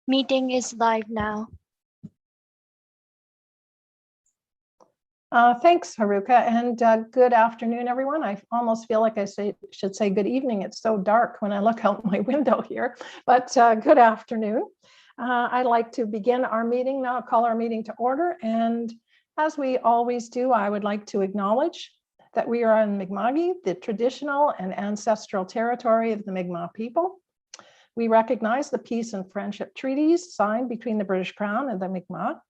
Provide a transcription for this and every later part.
Meeting is live now. Thanks, Haruka, and good afternoon, everyone. I almost feel like I should say good evening. It's so dark when I look out my window here, but good afternoon. I'd like to begin our meeting now, call our meeting to order. And as we always do, I would like to acknowledge that we are in Mi'kma'ki, the traditional and ancestral territory of the Mi'kmaq people. We recognize the peace and friendship treaties signed between the British Crown and the Mi'kmaq.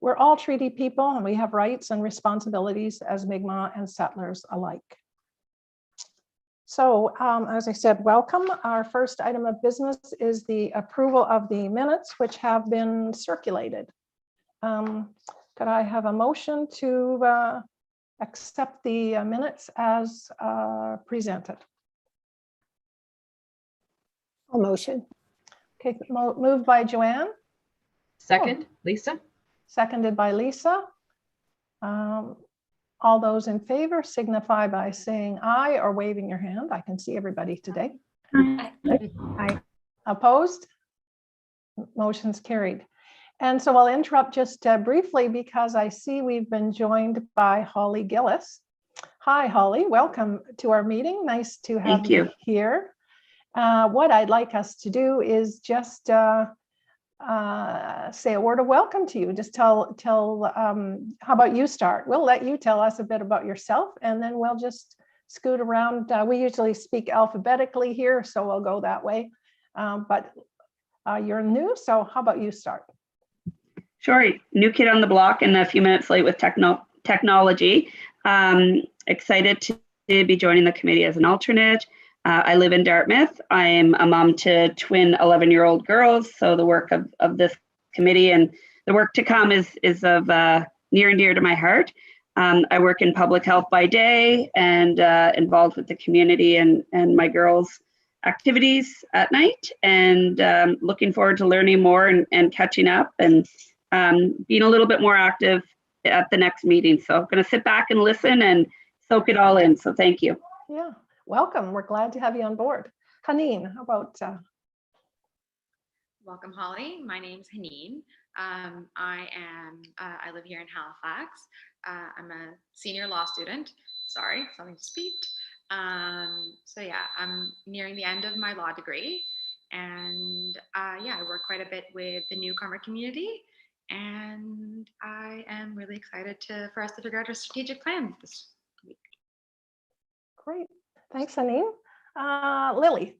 We're all treaty people and we have rights and responsibilities as Mi'kmaq and settlers alike. So as I said, welcome. Our first item of business is the approval of the minutes which have been circulated. Could I have a motion to accept the minutes as presented? A motion. Okay, moved by Joanne. Second, Lisa. Seconded by Lisa. All those in favor signify by saying aye or waving your hand. I can see everybody today. Aye. Opposed? Motion's carried. And so I'll interrupt just briefly because I see we've been joined by Holly Gillis. Hi, Holly. Welcome to our meeting. Nice to have you here. What I'd like us to do is just say a word of welcome to you. Just tell how about you start? We'll let you tell us a bit about yourself and then we'll just scoot around. We usually speak alphabetically here, so we'll go that way. But you're new, so how about you start? Sure, new kid on the block and a few minutes late with technology. Excited to be joining the committee as an alternate. I live in Dartmouth. I'm a mom to twin 11-year-old girls. So the work of this committee and the work to come is of near and dear to my heart. I work in public health by day and involved with the community and my girls' activities at night. And looking forward to learning more and catching up and being a little bit more active at the next meeting. So I'm going to sit back and listen and soak it all in. So thank you. Yeah. Welcome. We're glad to have you on board. Haneen, how about? Welcome, Holly. My name's Haneen. I live here in Halifax. I'm a senior law student. Sorry, something just beeped. So yeah, I'm nearing the end of my law degree. And yeah, I work quite a bit with the newcomer community. And I am really excited for us to figure out our strategic plan this week. Great. Thanks, Haneen. Lily.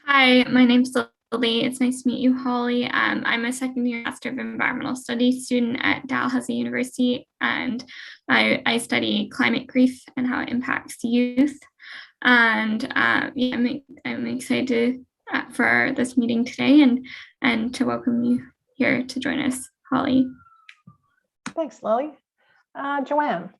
Hi, my name's Lily. It's nice to meet you, Holly. I'm a second year Master of Environmental Studies student at Dalhousie University, and I study climate grief and how it impacts youth. And yeah, I'm excited for this meeting today and to welcome you here to join us, Holly. Thanks, Lily. Joanne.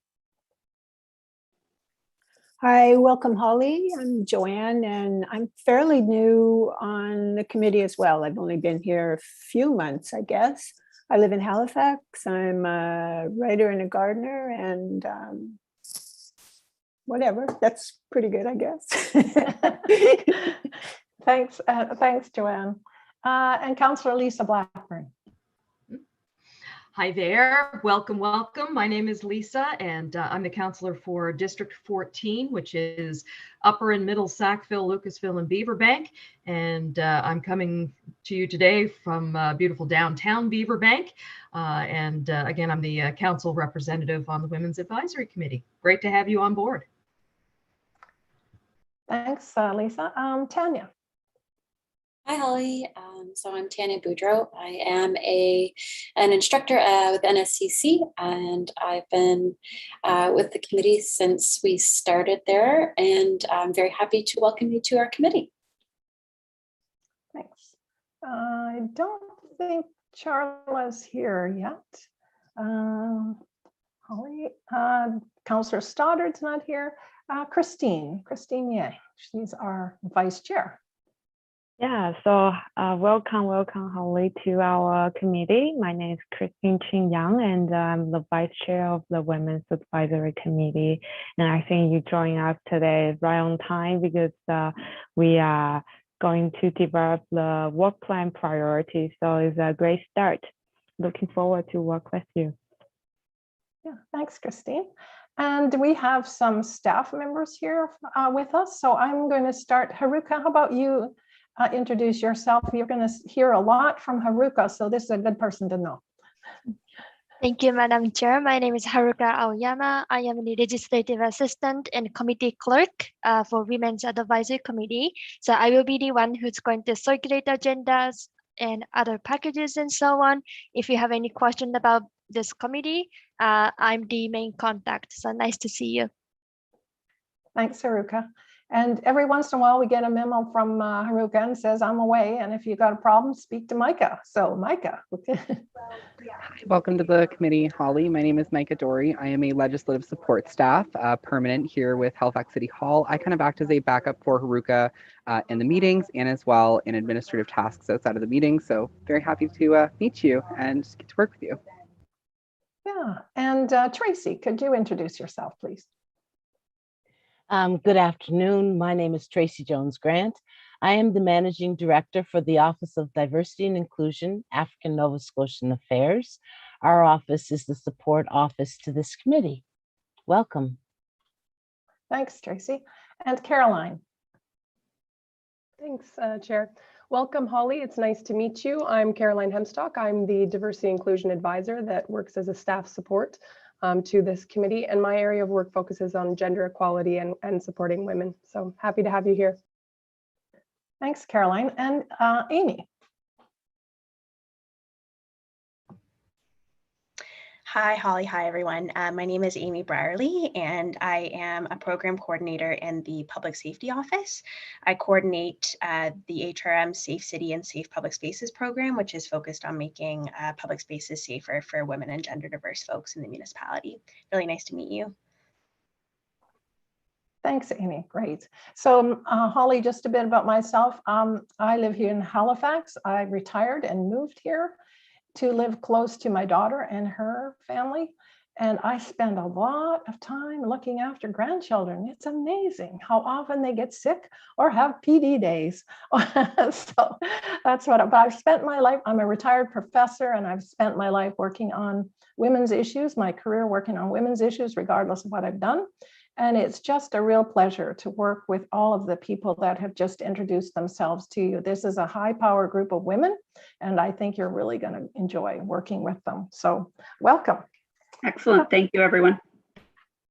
Hi, welcome, Holly. I'm Joanne, and I'm fairly new on the committee as well. I've only been here a few months, I guess. I live in Halifax. I'm a writer and a gardener, and whatever. That's pretty good, I guess. Thanks, Joanne. And Councillor Lisa Blackburn. Hi there. Welcome, welcome. My name is Lisa, and I'm the councillor for District 14, which is Upper and Middle Sackville, Lucasville, and Beaverbank. And I'm coming to you today from beautiful downtown Beaverbank. Again, I'm the council representative on the Women's Advisory Committee. Great to have you on board. Thanks, Lisa. Tanya. Hi, Holly. So I'm Tanya Boudreau. I am an instructor with NSCC, and I've been with the committee since we started there, and I'm very happy to welcome you to our committee. Thanks. I don't think Charla's here yet. Holly, Councillor Stoddard's not here. Christine Yang, she's our vice chair. Yeah, so welcome, Holly, to our committee. My name is Christine Yang, and I'm the vice chair of the Women's Advisory Committee. And I think you joined us today right on time because we are going to develop the work plan priorities. So it's a great start. Looking forward to work with you. Yeah, thanks, Christine. And we have some staff members here with us. So I'm going to start. Haruka, how about you introduce yourself? You're going to hear a lot from Haruka, so this is a good person to know. Thank you, Madam Chair. My name is Haruka Aoyama. I am the Legislative Assistant and Committee Clerk for Women's Advisory Committee. So I will be the one who's going to circulate agendas and other packages and so on. If you have any question about this committee, I'm the main contact. So nice to see you. Thanks, Haruka. And every once in a while, we get a memo from Haruka and says, I'm away. And if you got a problem, speak to Micah. So Micah. Welcome to the committee, Holly. My name is Micah Dory. I am a legislative support staff, permanent here with Halifax City Hall. I kind of act as a backup for Haruka in the meetings and as well in administrative tasks outside of the meeting. So very happy to meet you and get to work with you. Yeah, and Tracy, could you introduce yourself, please? Good afternoon. My name is Tracy Jones Grant. I am the Managing Director for the Office of Diversity and Inclusion, African Nova Scotian Affairs. Our office is the support office to this committee. Welcome. Thanks, Tracy. And Caroline. Thanks, Chair. Welcome, Holly. It's nice to meet you. I'm Caroline Hemstock. I'm the Diversity Inclusion Advisor that works as a staff support to this committee, and my area of work focuses on gender equality and supporting women. So happy to have you here. Thanks, Caroline. And Amy. Hi, Holly. Hi, everyone. My name is Amy Breirley, and I am a program coordinator in the Public Safety Office. I coordinate the HRM Safe City and Safe Public Spaces program, which is focused on making public spaces safer for women and gender diverse folks in the municipality. Really nice to meet you. Thanks, Amy. Great. So Holly, just a bit about myself. I live here in Halifax. I retired and moved here to live close to my daughter and her family. And I spend a lot of time looking after grandchildren. It's amazing how often they get sick or have PD days. So that's what, but I've spent my life, I'm a retired professor, and I've spent my life working on women's issues, my career working on women's issues, regardless of what I've done. And it's just a real pleasure to work with all of the people that have just introduced themselves to you. This is a high power group of women, and I think you're really going to enjoy working with them. So welcome. Excellent. Thank you, everyone.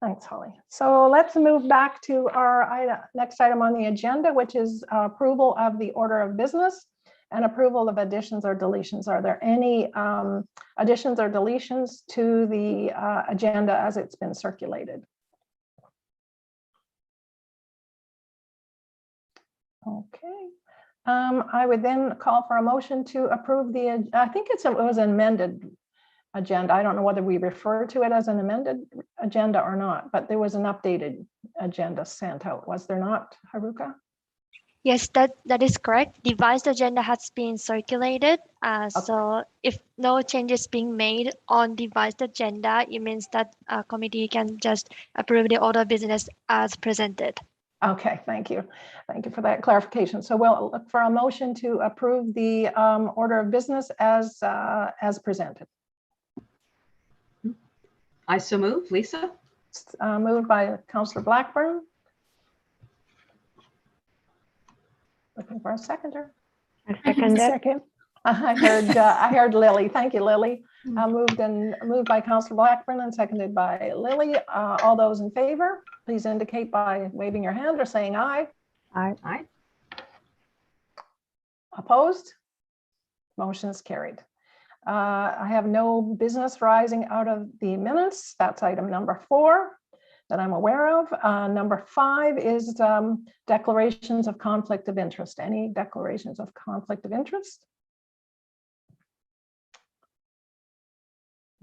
Thanks, Holly. So let's move back to our next item on the agenda, which is approval of the order of business and approval of additions or deletions. Are there any additions or deletions to the agenda as it's been circulated? Okay, I would then call for a motion to approve the, I think it was an amended agenda. I don't know whether we refer to it as an amended agenda or not, but there was an updated agenda sent out, was there not, Haruka? Yes, that is correct. The revised agenda has been circulated. So if no changes being made on the revised agenda, it means that committee can just approve the order of business as presented. Okay, thank you. Thank you for that clarification. So we'll look for a motion to approve the order of business as presented. I so move. Lisa? Moved by Councillor Blackburn. Looking for a seconder. I second it. Second. I heard Lily. Thank you, Lily. Moved by Councillor Blackburn and seconded by Lily. All those in favor, please indicate by waving your hand or saying aye. Aye. Aye. Opposed? Motion is carried. I have no business rising out of the minutes. That's item number 4 that I'm aware of. Number 5 is declarations of conflict of interest. Any declarations of conflict of interest?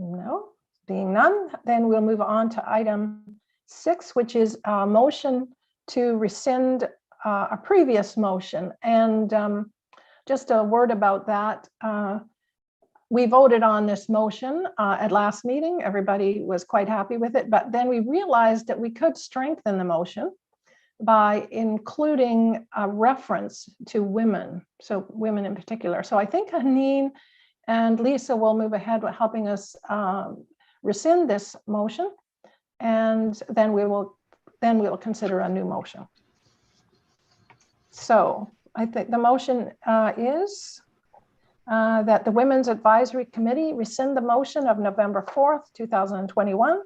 No, being none, then we'll move on to item 6, which is a motion to rescind a previous motion. And just a word about that. We voted on this motion at last meeting. Everybody was quite happy with it, but then we realized that we could strengthen the motion by including a reference to women, so women in particular. So I think Haneen and Lisa will move ahead with helping us rescind this motion, and then we will consider a new motion. So I think the motion is that the Women's Advisory Committee rescind the motion of November 4th, 2021,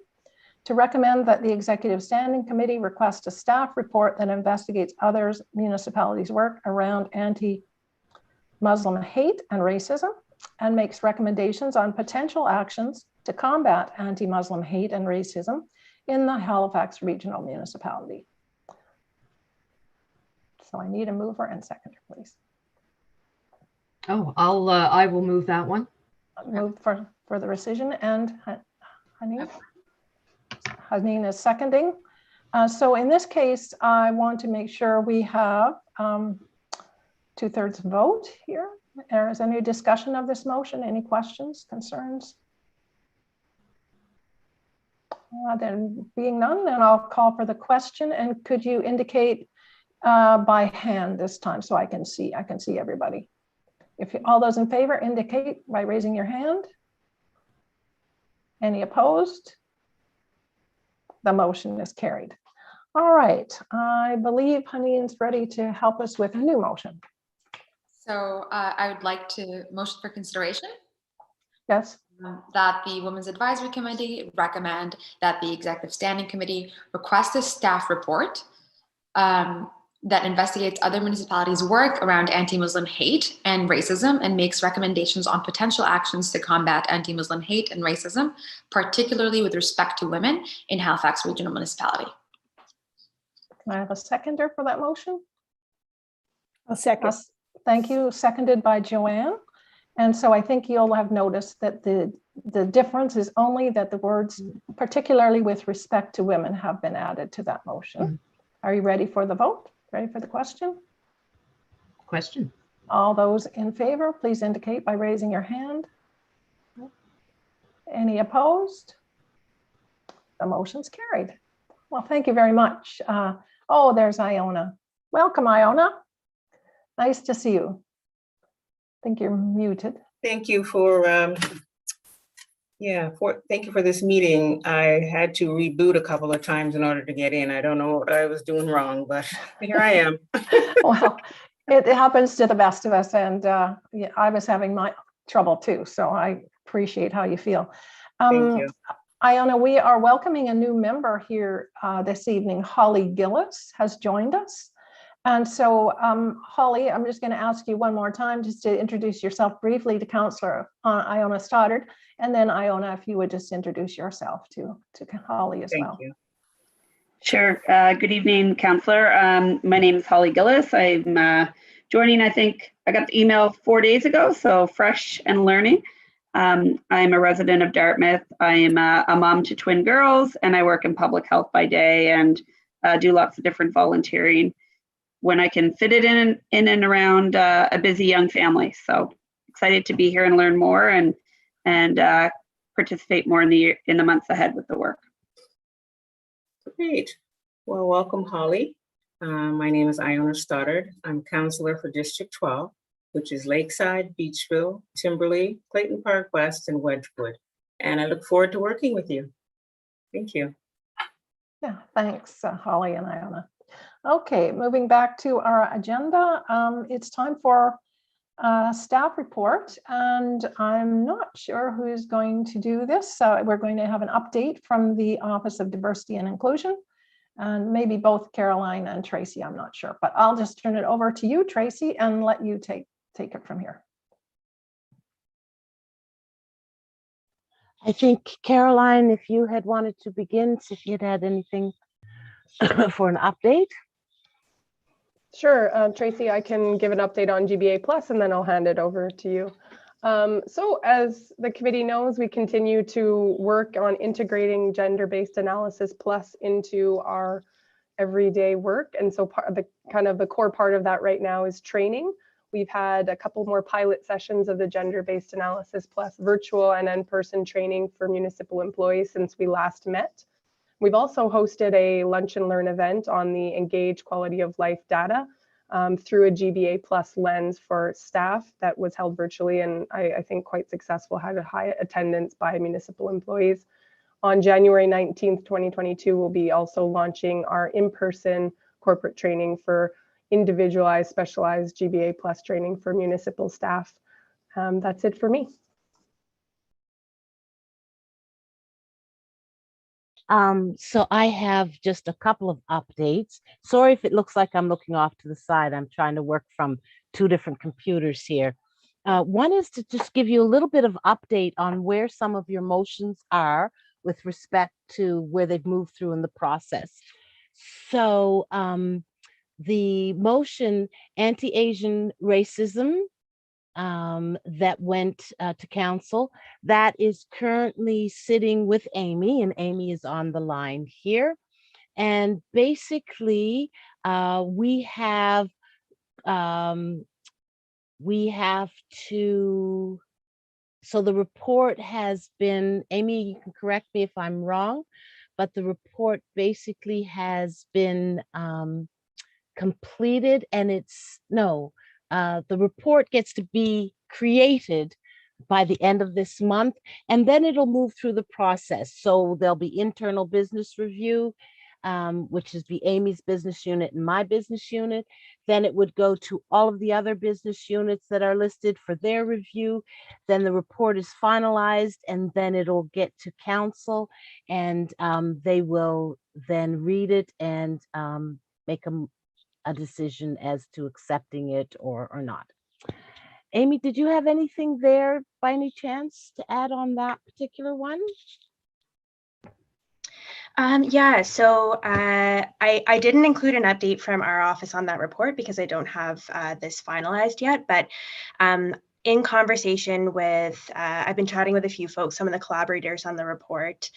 to recommend that the Executive Standing Committee request a staff report that investigates other municipalities' work around anti-Muslim hate and racism, and makes recommendations on potential actions to combat anti-Muslim hate and racism in the Halifax Regional Municipality. So I need a mover and seconder, please. Oh, I will move that one. Move for the rescission, and Haneen is seconding. So in this case, I want to make sure we have 2/3 vote here. Is any discussion of this motion? Any questions, concerns? Then being none, then I'll call for the question. And could you indicate by hand this time so I can see everybody? If all those in favor indicate by raising your hand. Any opposed? The motion is carried. All right, I believe Haneen's ready to help us with a new motion. So I would like to motion for consideration. Yes. That the Women's Advisory Committee recommend that the Executive Standing Committee request a staff report that investigates other municipalities' work around anti-Muslim hate and racism, and makes recommendations on potential actions to combat anti-Muslim hate and racism, particularly with respect to women in Halifax Regional Municipality. Can I have a seconder for that motion? I'll second. Thank you. Seconded by Joanne. And so I think you'll have noticed that the difference is only that the words, particularly with respect to women, have been added to that motion. Mm-hmm. Are you ready for the vote? Ready for the question? Question. All those in favor, please indicate by raising your hand. Any opposed? The motion's carried. Well, thank you very much. Oh, there's Iona. Welcome, Iona. Nice to see you. I think you're muted. Thank you for thank you for this meeting. I had to reboot a couple of times in order to get in. I don't know what I was doing wrong, but here I am. Well, it happens to the best of us, and yeah, I was having my trouble too, so I appreciate how you feel. Thank you. Iona, we are welcoming a new member here this evening. Holly Gillis has joined us. And so, Holly, I'm just going to ask you one more time just to introduce yourself briefly to Councillor Iona Stoddard, and then Iona, if you would just introduce yourself to Holly as well. Thank you. Sure. Good evening, Councillor. My name is Holly Gillis. I'm joining, I think I got the email 4 days ago, so fresh and learning. I'm a resident of Dartmouth. I am a mom to twin girls, and I work in public health by day and do lots of different volunteering when I can fit it in and around a busy young family. So excited to be here and learn more and participate more in the months ahead with the work. Great. Well, welcome, Holly. My name is Iona Stoddard. I'm Councillor for District 12, which is Lakeside, Beachville, Timberley, Clayton Park West, and Wedgwood. And I look forward to working with you. Thank you. Yeah, thanks, Holly and Iona. Okay, moving back to our agenda, it's time for a staff report, and I'm not sure who's going to do this. So we're going to have an update from the Office of Diversity and Inclusion, and maybe both Caroline and Tracy, I'm not sure, but I'll just turn it over to you, Tracy, and let you take it from here. I think, Caroline, if you had wanted to begin, if you had anything for an update. Sure, Tracy, I can give an update on GBA Plus and then I'll hand it over to you. So as the committee knows, we continue to work on integrating gender-based analysis plus into our everyday work. And so the core part of that right now is training. We've had a couple more pilot sessions of the gender-based analysis plus virtual and in-person training for municipal employees since we last met. We've also hosted a lunch and learn event on the Engage quality of life data through a GBA plus lens for staff that was held virtually, and I think quite successful, had a high attendance by municipal employees. On January 19th, 2022, we'll be also launching our in-person corporate training for individualized, specialized GBA plus training for municipal staff. That's it for me. So I have just a couple of updates. Sorry if it looks like I'm looking off to the side. I'm trying to work from two different computers here. One is to just give you a little bit of update on where some of your motions are with respect to where they've moved through in the process. So the motion anti-Asian racism that went to council, that is currently sitting with Amy, and Amy is on the line here. And basically, we have to, so the report has been, Amy, you can correct me if I'm wrong, but the report basically has been completed, and the report gets to be created by the end of this month, and then it'll move through the process. So there'll be internal business review, which is the Amy's business unit and my business unit. Then it would go to all of the other business units that are listed for their review. Then the report is finalized, and then it'll get to council, and they will then read it and make a decision as to accepting it or not. Amy, did you have anything there by any chance to add on that particular one? Yeah, so I didn't include an update from our office on that report because I don't have this finalized yet, but in conversation with, I've been chatting with a few folks, some of the collaborators on the report,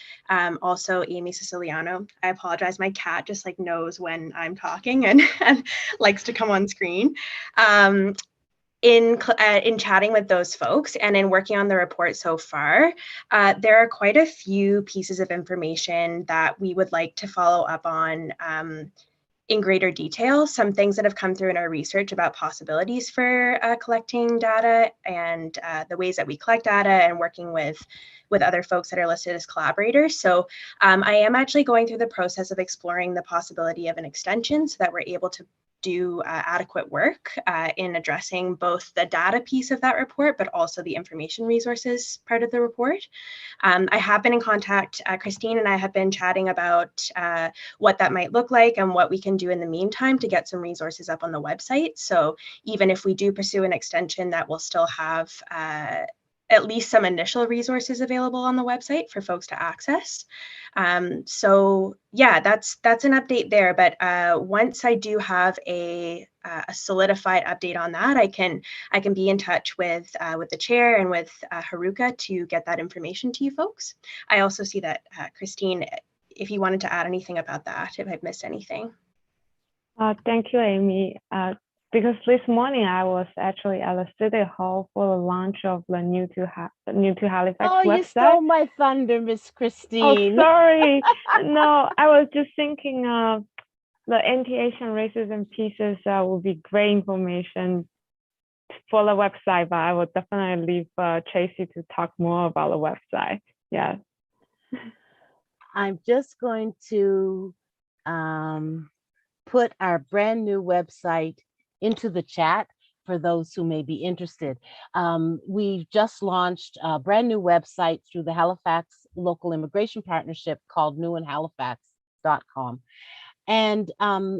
also Amy Siciliano. I apologize, my cat just like knows when I'm talking and likes to come on screen. In chatting with those folks and in working on the report so far, there are quite a few pieces of information that we would like to follow up on in greater detail. Some things that have come through in our research about possibilities for collecting data and the ways that we collect data and working with other folks that are listed as collaborators. So I am actually going through the process of exploring the possibility of an extension so that we're able to do adequate work in addressing both the data piece of that report, but also the information resources part of the report. I have been in contact, Christine and I have been chatting about what that might look like and what we can do in the meantime to get some resources up on the website. So even if we do pursue an extension, that will still have at least some initial resources available on the website for folks to access. So yeah, that's an update there. But once I do have a solidified update on that, I can be in touch with the chair and with Haruka to get that information to you folks. I also see that Christine, if you wanted to add anything about that, if I've missed anything. Thank you, Amy. Because this morning I was actually at the City Hall for the launch of the new to Halifax website. You stole my thunder, Miss Christine. Oh, sorry. No, I was just thinking the anti-Asian racism pieces will be great information for the website, but I will definitely leave Tracy to talk more about the website. Yeah. I'm just going to put our brand new website into the chat for those who may be interested. We've just launched a brand new website through the Halifax Local Immigration Partnership called newinhalifax.com. And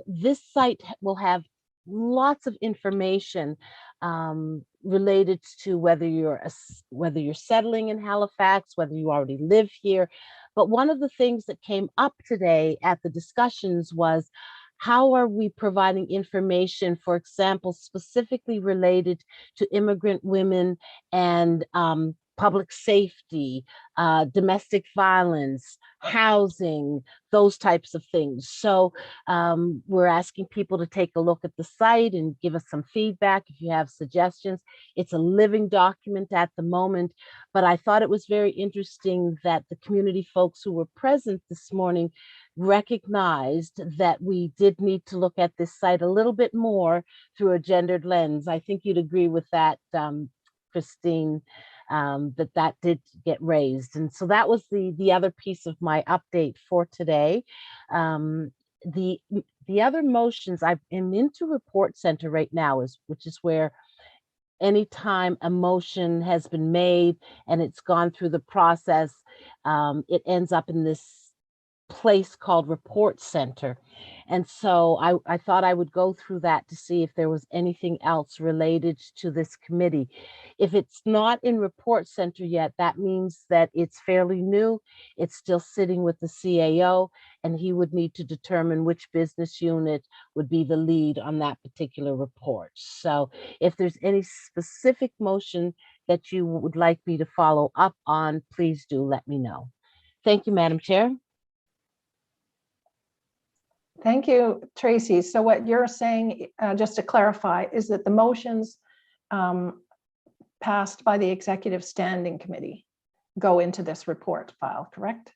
this site will have lots of information related to whether you're settling in Halifax, whether you already live here. But one of the things that came up today at the discussions was, how are we providing information, for example, specifically related to immigrant women and public safety, domestic violence, housing, those types of things. So we're asking people to take a look at the site and give us some feedback if you have suggestions. It's a living document at the moment, but I thought it was very interesting that the community folks who were present this morning recognized that we did need to look at this site a little bit more through a gendered lens. I think you'd agree with that, Christine, that did get raised. And so that was the other piece of my update for today. The other motions, I'm into report center right now, which is where anytime a motion has been made and it's gone through the process, it ends up in this place called report center. And so I thought I would go through that to see if there was anything else related to this committee. If it's not in report center yet, that means that it's fairly new. It's still sitting with the CAO, and he would need to determine which business unit would be the lead on that particular report. So if there's any specific motion that you would like me to follow up on, please do let me know. Thank you, Madam Chair. Thank you, Tracy. So what you're saying, just to clarify, is that the motions passed by the Executive Standing Committee go into this report file, correct?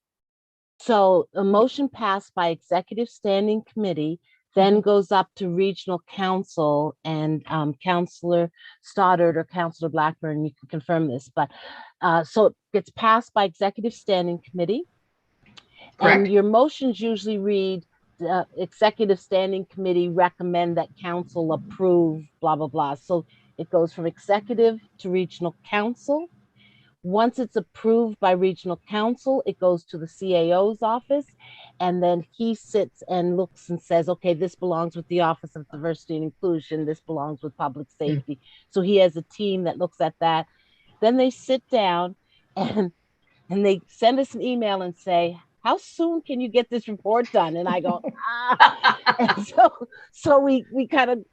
So a motion passed by Executive Standing Committee then goes up to Regional Council, and Councillor Stoddard or Councillor Blackburn, you can confirm this, but so it gets passed by Executive Standing Committee. Correct. And your motions usually read, Executive Standing Committee recommend that Council approve, blah, blah, blah. So it goes from Executive to Regional Council. Once it's approved by Regional Council, it goes to the CAO's office, and then he sits and looks and says, okay, this belongs with the Office of Diversity and Inclusion, this belongs with Public Safety. So he has a team that looks at that. Then they sit down and they send us an email and say, how soon can you get this report done? And I go, And so we kind of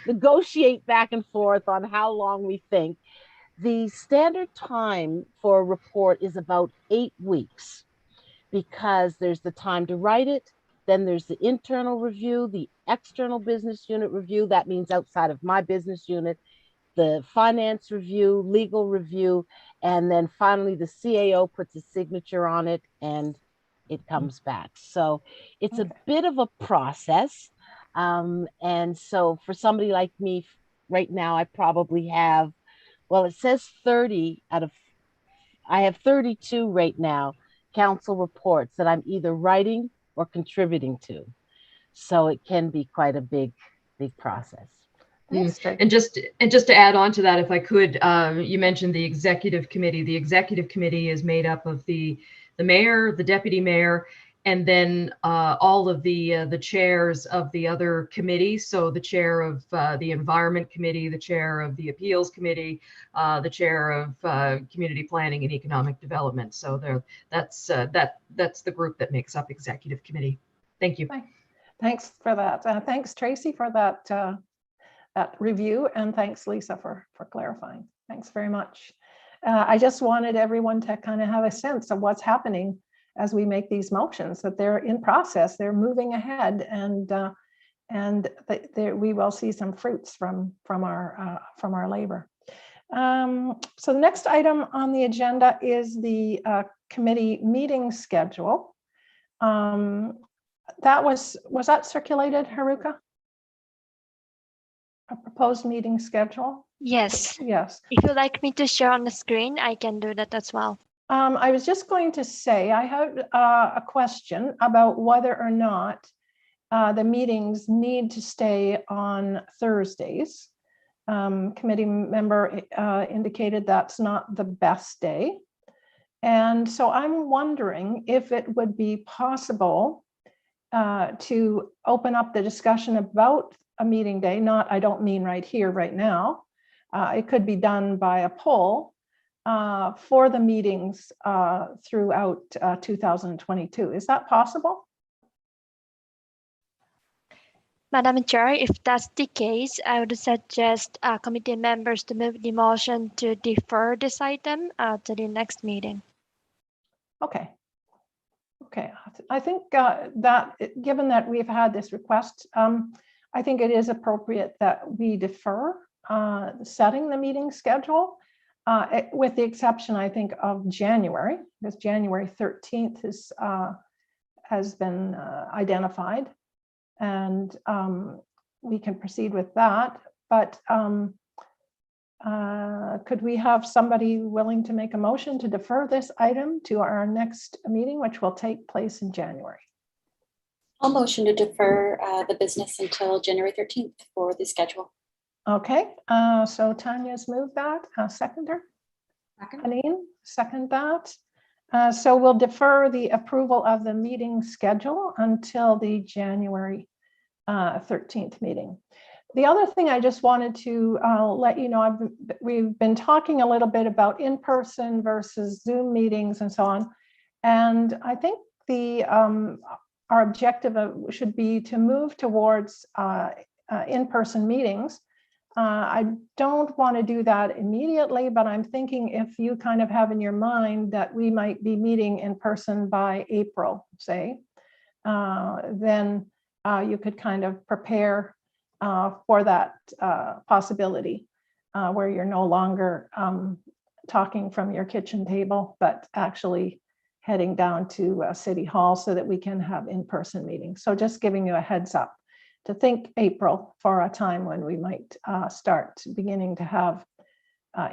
negotiate back and forth on how long we think. The standard time for a report is about 8 weeks, because there's the time to write it, then there's the internal review, the external business unit review, that means outside of my business unit, the finance review, legal review, and then finally the CAO puts a signature on it and it comes back. So it's a bit of a process. And so for somebody like me right now, I probably have, well, it says 30 out of, I have 32 right now, council reports that I'm either writing or contributing to. So it can be quite a big process. And just to add on to that, if I could, you mentioned the executive committee. The executive committee is made up of the mayor, the deputy mayor, and then all of the chairs of the other committees. So the chair of the environment committee, the chair of the appeals committee, the chair of community planning and economic development. So that's the group that makes up executive committee. Thank you. Thanks for that. Thanks, Tracy, for that that review, and thanks, Lisa, for clarifying. Thanks very much. I just wanted everyone to kind of have a sense of what's happening as we make these motions, that they're in process, they're moving ahead, and we will see some fruits from our labor. So the next item on the agenda is the committee meeting schedule. Was that circulated, Haruka? A proposed meeting schedule? Yes. Yes. If you'd like me to share on the screen, I can do that as well. I was just going to say, I had a question about whether or not the meetings need to stay on Thursdays. Committee member indicated that's not the best day. And so I'm wondering if it would be possible to open up the discussion about a meeting day. I don't mean right here, right now. It could be done by a poll for the meetings throughout 2022. Is that possible? Madam Chair, if that's the case, I would suggest committee members to move the motion to defer this item to the next meeting. Okay. Okay, I think that given that we've had this request, I think it is appropriate that we defer setting the meeting schedule, with the exception, I think, of January, because January 13th has been identified, and we can proceed with that. But could we have somebody willing to make a motion to defer this item to our next meeting, which will take place in January? I'll motion to defer the business until January 13th for the schedule. Okay, so Tanya's moved that. Seconder? Haneen, second that. So we'll defer the approval of the meeting schedule until the January 13th meeting. The other thing I just wanted to let you know, we've been talking a little bit about in-person versus Zoom meetings and so on. And I think our objective should be to move towards in-person meetings. I don't want to do that immediately, but I'm thinking if you kind of have in your mind that we might be meeting in person by April, say, then you could kind of prepare for that possibility where you're no longer talking from your kitchen table, but actually heading down to City Hall so that we can have in-person meetings. So just giving you a heads up to think April for a time when we might start beginning to have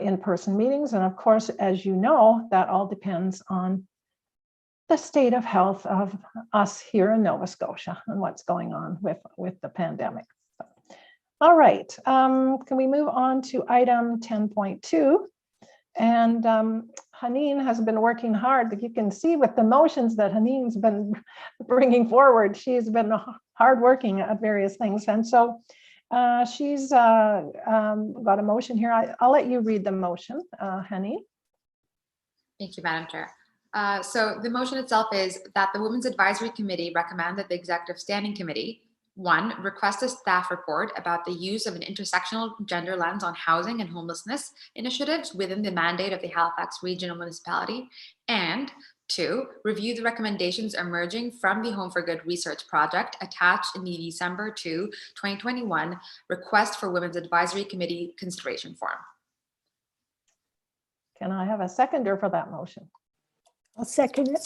in-person meetings. And of course, as you know, that all depends on the state of health of us here in Nova Scotia and what's going on with the pandemic. All right, can we move on to item 10.2? And Haneen has been working hard. You can see with the motions that Haneen's been bringing forward, she's been hardworking at various things. And so she's got a motion here. I'll let you read the motion, Haneen. Thank you, Madam Chair. So the motion itself is that the Women's Advisory Committee recommend that the Executive Standing Committee 1, request a staff report about the use of an intersectional gender lens on housing and homelessness initiatives within the mandate of the Halifax Regional Municipality, and 2, review the recommendations emerging from the Home for Good research project attached in the December 2, 2021 request for Women's Advisory Committee consideration form. Can I have a seconder for that motion? I'll second it.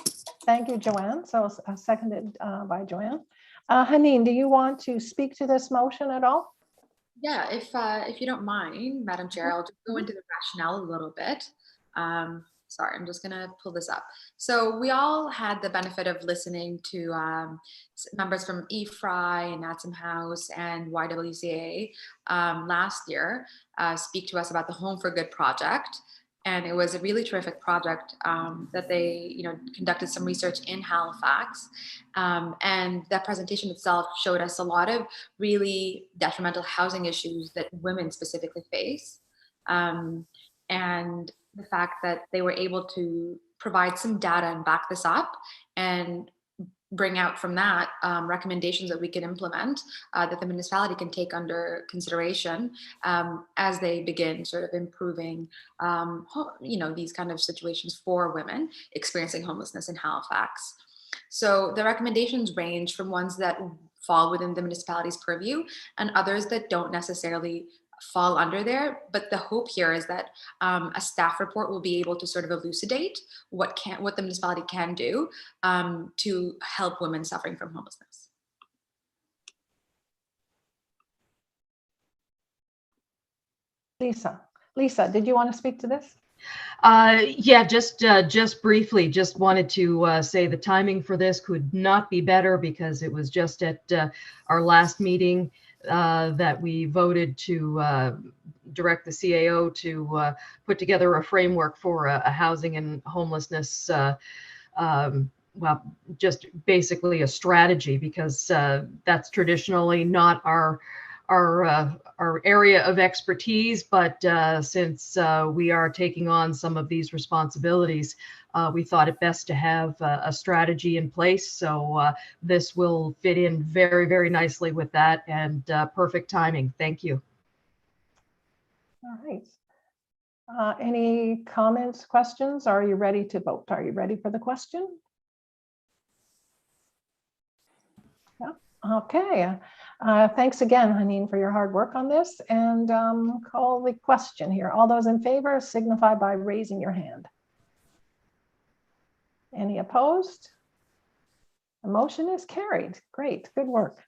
Thank you, Joanne. So seconded by Joanne. Haneen, do you want to speak to this motion at all? Yeah, if you don't mind, Madam Chair, I'll just go into the rationale a little bit. Sorry, I'm just gonna pull this up. So we all had the benefit of listening to members from EFRI and Natsam House and YWCA last year speak to us about the Home for Good project. And it was a really terrific project that they, conducted some research in Halifax. And that presentation itself showed us a lot of really detrimental housing issues that women specifically face. And the fact that they were able to provide some data and back this up and bring out from that recommendations that we can implement that the municipality can take under consideration as they begin sort of improving, these kind of situations for women experiencing homelessness in Halifax. So the recommendations range from ones that fall within the municipality's purview and others that don't necessarily fall under there, but the hope here is that a staff report will be able to sort of elucidate what the municipality can do to help women suffering from homelessness. Lisa, did you want to speak to this? Yeah, just briefly, just wanted to say the timing for this could not be better because it was just at our last meeting that we voted to direct the CAO to put together a framework for a housing and homelessness, well, just basically a strategy, because that's traditionally not our area of expertise, but since we are taking on some of these responsibilities, we thought it best to have a strategy in place. So this will fit in very, very nicely with that, and perfect timing. Thank you. All right. Any comments, questions? Are you ready to vote? Are you ready for the question? Yeah. Okay. Thanks again, Haneen, for your hard work on this, and call the question here. All those in favor signify by raising your hand. Any opposed? The motion is carried. Great, good work.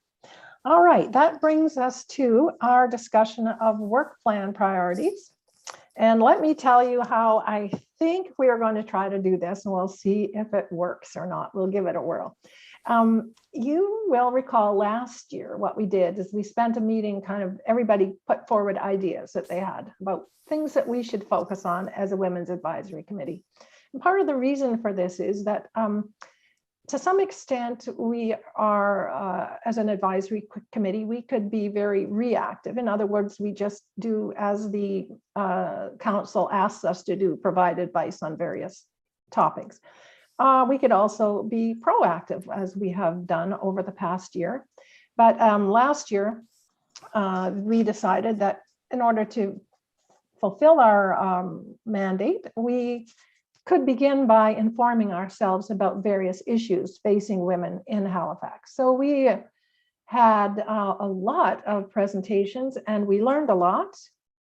All right, that brings us to our discussion of work plan priorities. And let me tell you how I think we are going to try to do this, and we'll see if it works or not. We'll give it a whirl. You will recall last year what we did is we spent a meeting, kind of everybody put forward ideas that they had about things that we should focus on as a Women's Advisory Committee. And part of the reason for this is that to some extent, we are, as an advisory committee, we could be very reactive. In other words, we just do as the council asks us to do, provide advice on various topics. We could also be proactive, as we have done over the past year. But last year, we decided that in order to fulfill our mandate, we could begin by informing ourselves about various issues facing women in Halifax. So we had a lot of presentations and we learned a lot.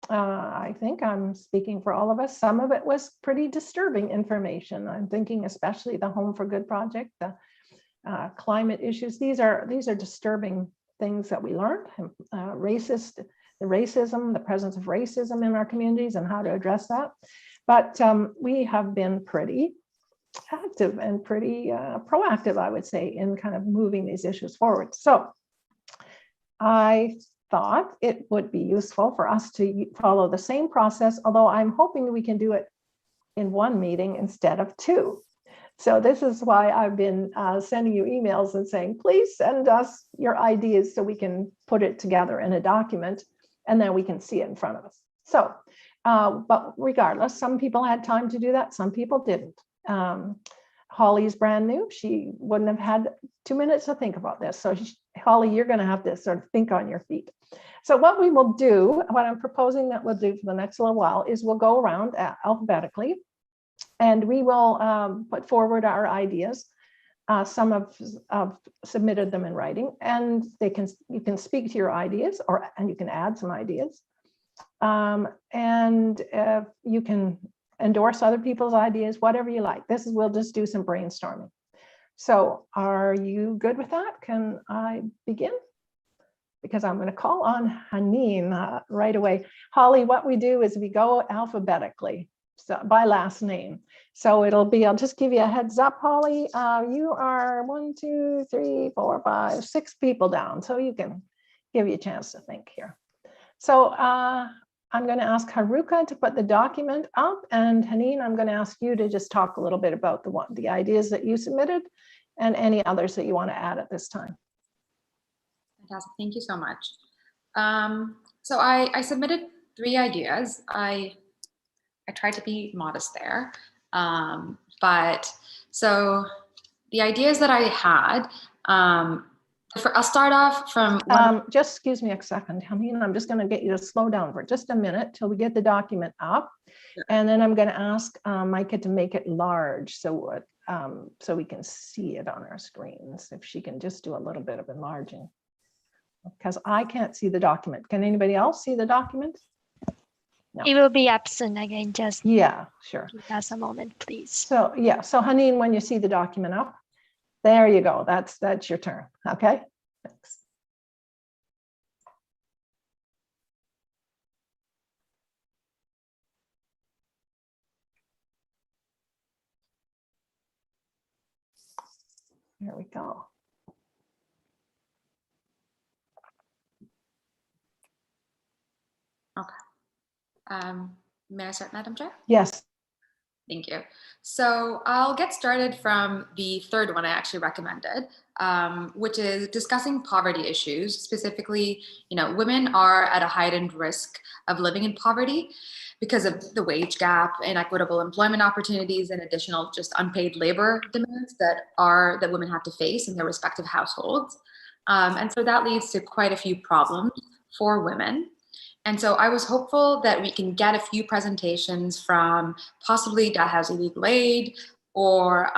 I think I'm speaking for all of us. Some of it was pretty disturbing information. I'm thinking especially the Home for Good project, the climate issues. These are disturbing things that we learned. The racism, the presence of racism in our communities and how to address that. But we have been pretty active and pretty proactive, I would say, in kind of moving these issues forward. So I thought it would be useful for us to follow the same process, although I'm hoping we can do it in one meeting instead of two. So this is why I've been sending you emails and saying, please send us your ideas so we can put it together in a document and then we can see it in front of us. So, but regardless, some people had time to do that, some people didn't. Holly's brand new. She wouldn't have had 2 minutes to think about this. So Holly, you're going to have to sort of think on your feet. So what we will do, what I'm proposing that we'll do for the next little while is we'll go around alphabetically and we will put forward our ideas. Some have submitted them in writing and you can speak to your ideas and you can add some ideas. And you can endorse other people's ideas, whatever you like. We'll just do some brainstorming. So are you good with that? Can I begin? Because I'm going to call on Haneen right away. Holly, what we do is we go alphabetically, so by last name. So it'll be, I'll just give you a heads up, Holly. You are 1, 2, 3, 4, 5, 6 people down. So you can give you a chance to think here. So I'm going to ask Haruka to put the document up, and Haneen, I'm going to ask you to just talk a little bit about the ideas that you submitted and any others that you want to add at this time. Fantastic, thank you so much. So I submitted 3 ideas. I tried to be modest there, but so the ideas that I had, I'll start off from just excuse me a second. I mean, I'm just going to get you to slow down for just a minute till we get the document up. Sure. And then I'm going to ask Micah to make it large so we can see it on our screens. If she can just do a little bit of enlarging. Because I can't see the document. Can anybody else see the document? No. It will be up soon again. Just yeah, sure. Give us a moment, please. So yeah, so Haneen, when you see the document up, there you go. That's your turn. Okay. Thanks. There we go. Okay. May I start, Madam Chair? Yes. Thank you. So I'll get started from the third one I actually recommended, which is discussing poverty issues. Specifically, women are at a heightened risk of living in poverty. because of the wage gap, inequitable employment opportunities, and additional just unpaid labor demands that women have to face in their respective households. And so that leads to quite a few problems for women. And so I was hopeful that we can get a few presentations from possibly Dalhousie Legal Aid or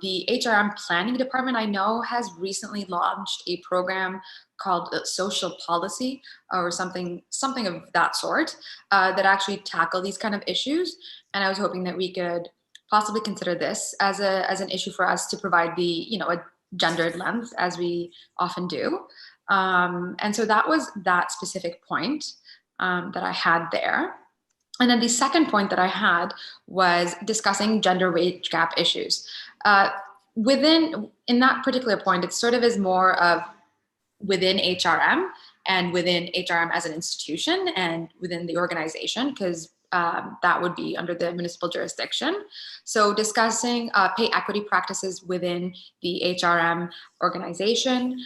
the HRM Planning Department. I know has recently launched a program called Social Policy or something of that sort that actually tackle these kind of issues. And I was hoping that we could possibly consider this as an issue for us to provide a gendered lens, as we often do. And so that was that specific point that I had there. And then the second point that I had was discussing gender wage gap issues. In that particular point, it sort of is more of within HRM and within HRM as an institution and within the organization, because that would be under the municipal jurisdiction. So discussing pay equity practices within the HRM organization,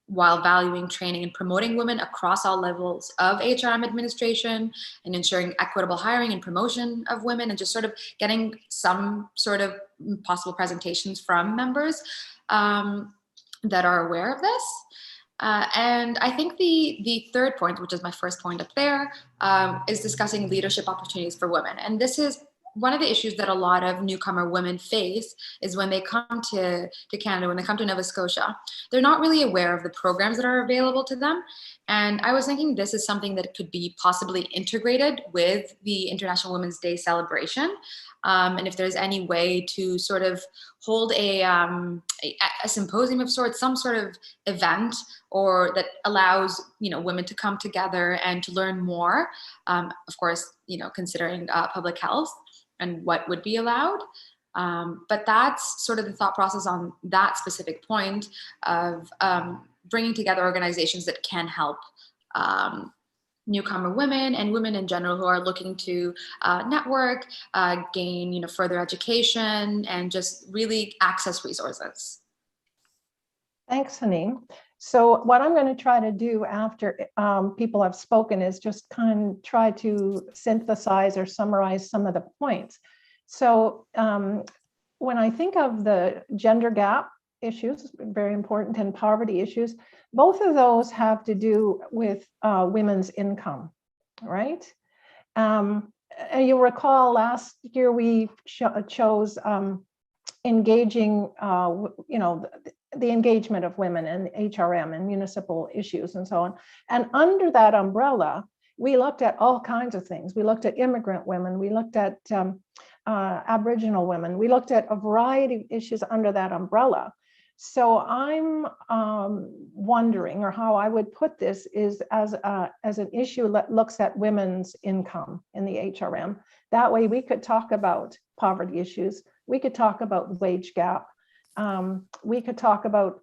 while valuing training and promoting women across all levels of HRM administration and ensuring equitable hiring and promotion of women, and just sort of getting some sort of possible presentations from members that are aware of this. And I think the third point, which is my first point up there, is discussing leadership opportunities for women. And this is one of the issues that a lot of newcomer women face is when they come to Canada, when they come to Nova Scotia, they're not really aware of the programs that are available to them. And I was thinking this is something that could be possibly integrated with the International Women's Day celebration. And if there's any way to sort of hold a symposium of sorts, some sort of event, or that allows women to come together and to learn more, of course, considering public health and what would be allowed. But that's sort of the thought process on that specific point of bringing together organizations that can help newcomer women and women in general who are looking to network, gain further education, and just really access resources. Thanks, Haneen. So what I'm going to try to do after people have spoken is just kind of try to synthesize or summarize some of the points. So when I think of the gender gap issues, very important, and poverty issues, both of those have to do with women's income, right? And you'll recall last year we chose engaging, the engagement of women in HRM and municipal issues and so on. And under that umbrella, we looked at all kinds of things. We looked at immigrant women, we looked at Aboriginal women, we looked at a variety of issues under that umbrella. So I'm wondering, or how I would put this is as an issue that looks at women's income in the HRM. That way we could talk about poverty issues, we could talk about wage gap, we could talk about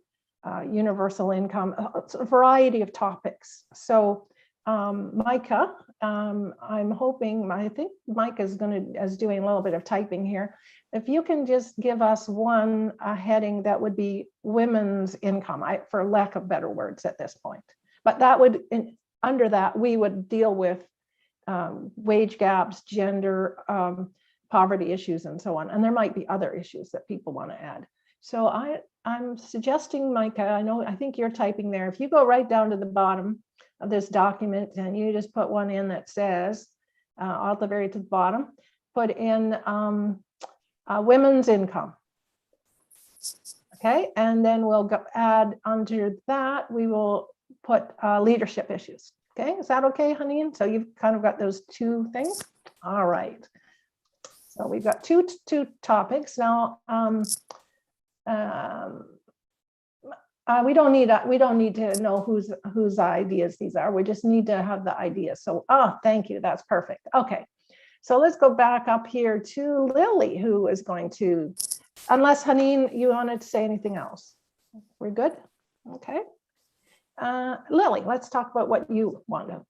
universal income, a variety of topics. So Micah, I'm hoping, I think Mike is doing a little bit of typing here. If you can just give us one heading that would be women's income, for lack of better words at this point. But that would, under that, we would deal with wage gaps, gender, poverty issues, and so on. And there might be other issues that people want to add. So I'm suggesting, Micah, I think you're typing there. If you go right down to the bottom of this document and you just put one in that says, all the very to the bottom, put in women's income. Okay, and then we'll add under that, we will put leadership issues. Okay, is that okay, Haneen? So you've kind of got those two things. All right. So we've got two topics now. We don't need to know whose ideas these are. We just need to have the ideas. So, thank you. That's perfect. Okay. So let's go back up here to Lily, who is going to, unless Haneen, you wanted to say anything else. We're good. Okay. Lily, let's talk about what you want to.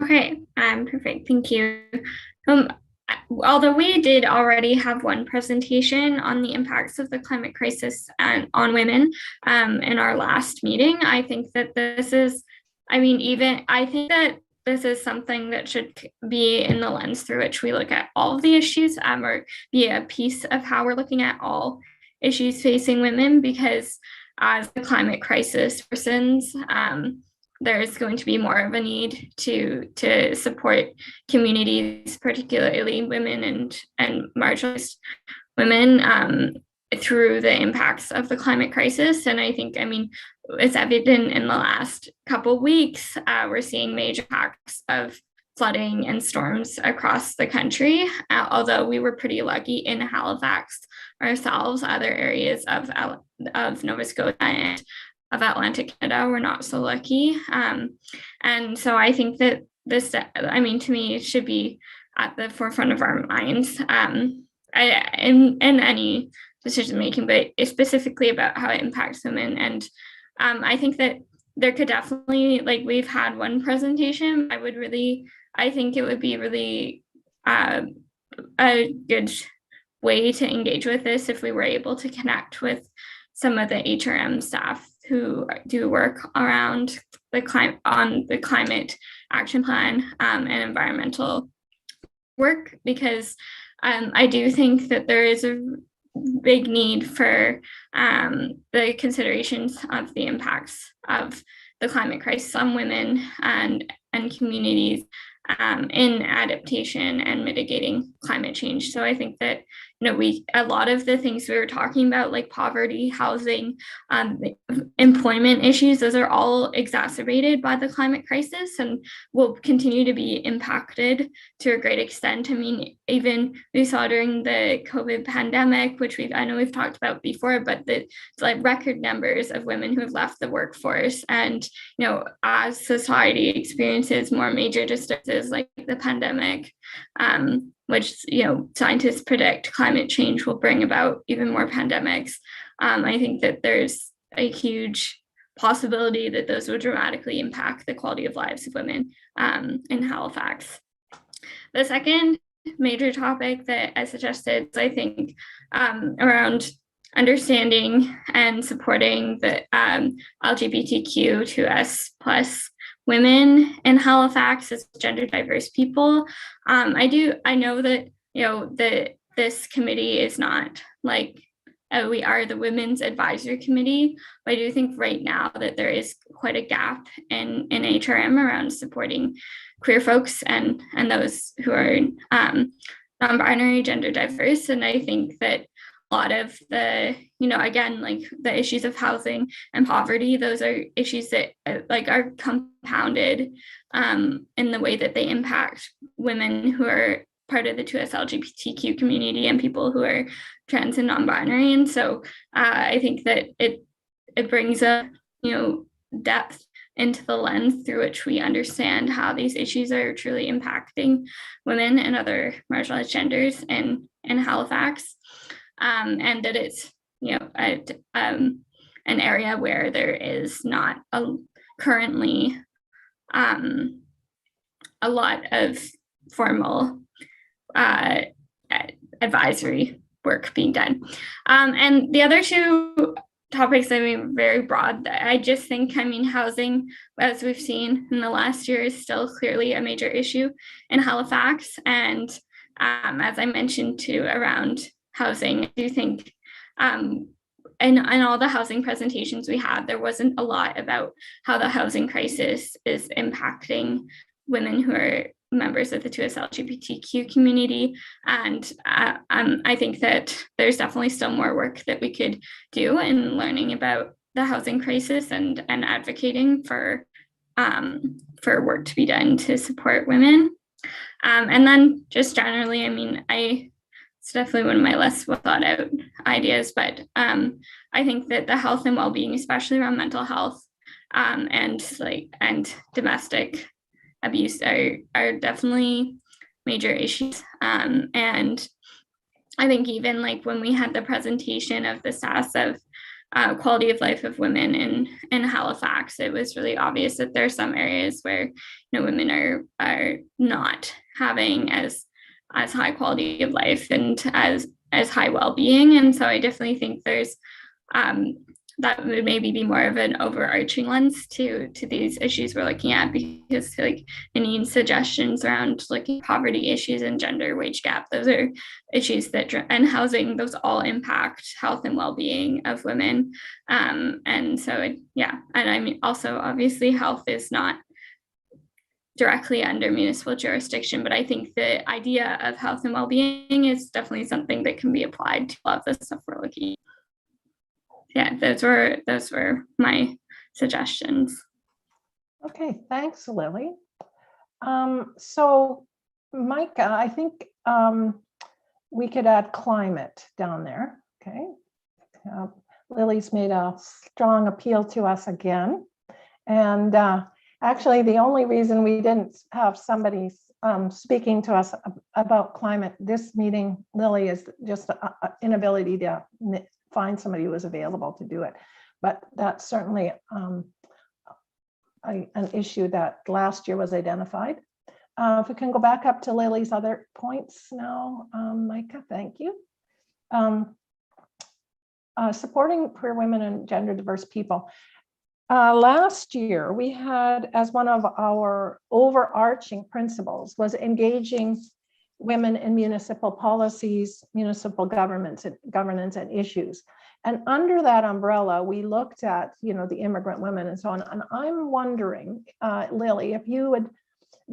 Okay, perfect. Thank you. Although we did already have one presentation on the impacts of the climate crisis on women in our last meeting, I think that this is, I think that this is something that should be in the lens through which we look at all of the issues, or be a piece of how we're looking at all issues facing women, because as the climate crisis worsens, there's going to be more of a need to support communities, particularly women and marginalized women, through the impacts of the climate crisis. And I think, it's evident in the last couple of weeks, we're seeing major impacts of flooding and storms across the country. Although we were pretty lucky in Halifax ourselves, other areas of Nova Scotia and of Atlantic Canada were not so lucky. And so I think that this, to me, should be at the forefront of our minds in any decision making, but specifically about how it impacts women. And I think that there could definitely, we've had one presentation. I think it would be really a good way to engage with this if we were able to connect with some of the HRM staff who do work around the climate action plan and environmental work, because I do think that there is a big need for the considerations of the impacts of the climate crisis on women and communities in adaptation and mitigating climate change. So I think that a lot of the things we were talking about, like poverty, housing, employment issues, those are all exacerbated by the climate crisis and will continue to be impacted to a great extent. Even we saw during the COVID pandemic, which I know we've talked about before, but it's like record numbers of women who have left the workforce. And, as society experiences more major distressors like the pandemic, which scientists predict climate change will bring about even more pandemics. I think that there's a huge possibility that those would dramatically impact the quality of lives of women in Halifax. The second major topic that I suggested is, I think, around understanding and supporting the LGBTQ2S+ women in Halifax as gender diverse people. I know that, this committee is not we are the Women's Advisory Committee, but I do think right now that there is quite a gap in HRM around supporting queer folks and those who are non-binary, gender diverse. And I think that a lot of the, again, the issues of housing and poverty, those are issues that are compounded in the way that they impact women who are part of the 2S LGBTQ community and people who are trans and non-binary. And so I think that it brings a, depth into the lens through which we understand how these issues are truly impacting women and other marginalized genders in Halifax. And that it's, an area where there is not currently a lot of formal advisory work being done. And the other two topics, very broad. I just think, housing, as we've seen in the last year, is still clearly a major issue in Halifax. And as I mentioned too, around housing, I do think in all the housing presentations we had, there wasn't a lot about how the housing crisis is impacting women who are members of the 2S LGBTQ community. And I think that there's definitely still more work that we could do in learning about the housing crisis and advocating for work to be done to support women. And then just generally, it's definitely one of my less well thought out ideas, but I think that the health and well-being, especially around mental health and domestic abuse, are definitely major issues. And I think even when we had the presentation of the status of quality of life of women in Halifax, it was really obvious that there are some areas where women are not having as high quality of life and as high well-being. And so I definitely think there's that would maybe be more of an overarching lens to these issues we're looking at, because like any suggestions around looking at poverty issues and gender wage gap, those are issues that, and housing, those all impact health and well-being of women. And so, yeah, and I mean, also obviously health is not directly under municipal jurisdiction, but I think the idea of health and well-being is definitely something that can be applied to a lot of the stuff we're looking at. Yeah, those were my suggestions. Okay, thanks, Lily. So Micah, I think we could add climate down there. Okay. Lily's made a strong appeal to us again. And actually, the only reason we didn't have somebody speaking to us about climate this meeting, Lily, is just an inability to find somebody who was available to do it. But that's certainly an issue that last year was identified. If we can go back up to Lily's other points now, Micah, thank you. Supporting queer women and gender diverse people. Last year, we had as one of our overarching principles was engaging women in municipal policies, municipal governance and issues. And under that umbrella, we looked at, the immigrant women and so on. And I'm wondering, Lily, if you would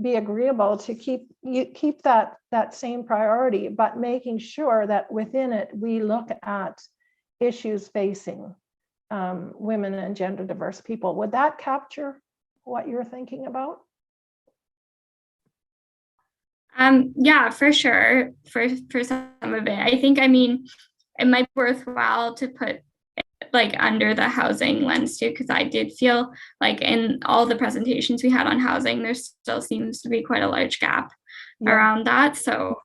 be agreeable to keep that same priority, but making sure that within it, we look at issues facing women and gender diverse people. Would that capture what you're thinking about? Yeah, for sure. For some of it, I think, it might be worthwhile to put like under the housing lens too, because I did feel like in all the presentations we had on housing, there still seems to be quite a large gap around that. So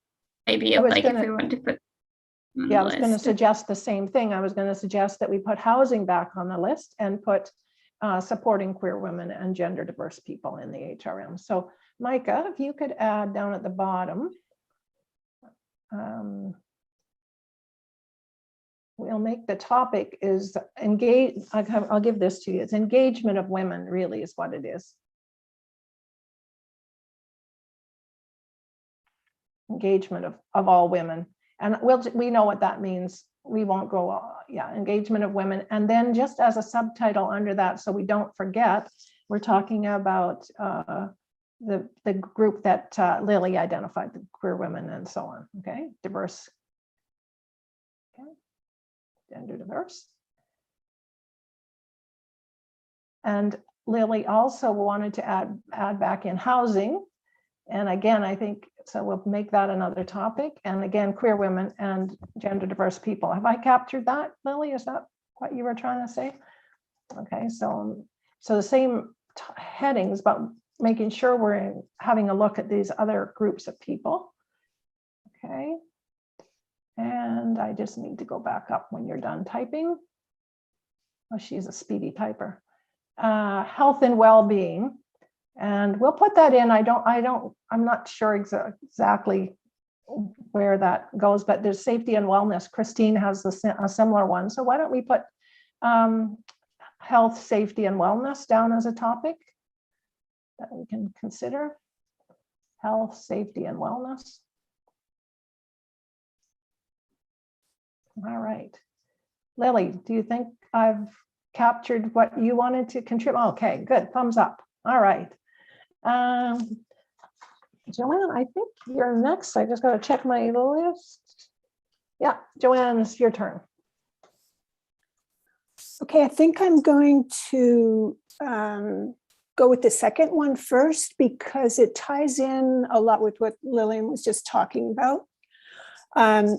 maybe if we want to put I was going to suggest the same thing. I was going to suggest that we put housing back on the list and put supporting queer women and gender diverse people in the HRM. So Micah, if you could add down at the bottom, we'll make the topic is engage. I'll give this to you. It's engagement of women, really is what it is. Engagement of all women. And we know what that means. We won't go, engagement of women. And then just as a subtitle under that, so we don't forget, we're talking about the group that Lily identified, the queer women and so on, okay? Diverse, okay, gender diverse. And Lily also wanted to add back in housing. And again, I think, so we'll make that another topic. And again, queer women and gender diverse people. Have I captured that, Lily? Is that what you were trying to say? Okay, so the same headings, but making sure we're having a look at these other groups of people. Okay, and I just need to go back up when you're done typing. Oh, she's a speedy typer. Health and well-being. And we'll put that in. I'm not sure exactly where that goes, but there's safety and wellness. Christine has a similar one. So why don't we put health, safety, and wellness down as a topic that we can consider? Health, safety, and wellness. All right. Lily, do you think I've captured what you wanted to contribute? Okay, good. Thumbs up. All right. Joanne, I think you're next. I just got to check my list. Yeah, Joanne, it's your turn. Okay, I think I'm going to go with the second one first because it ties in a lot with what Lillian was just talking about.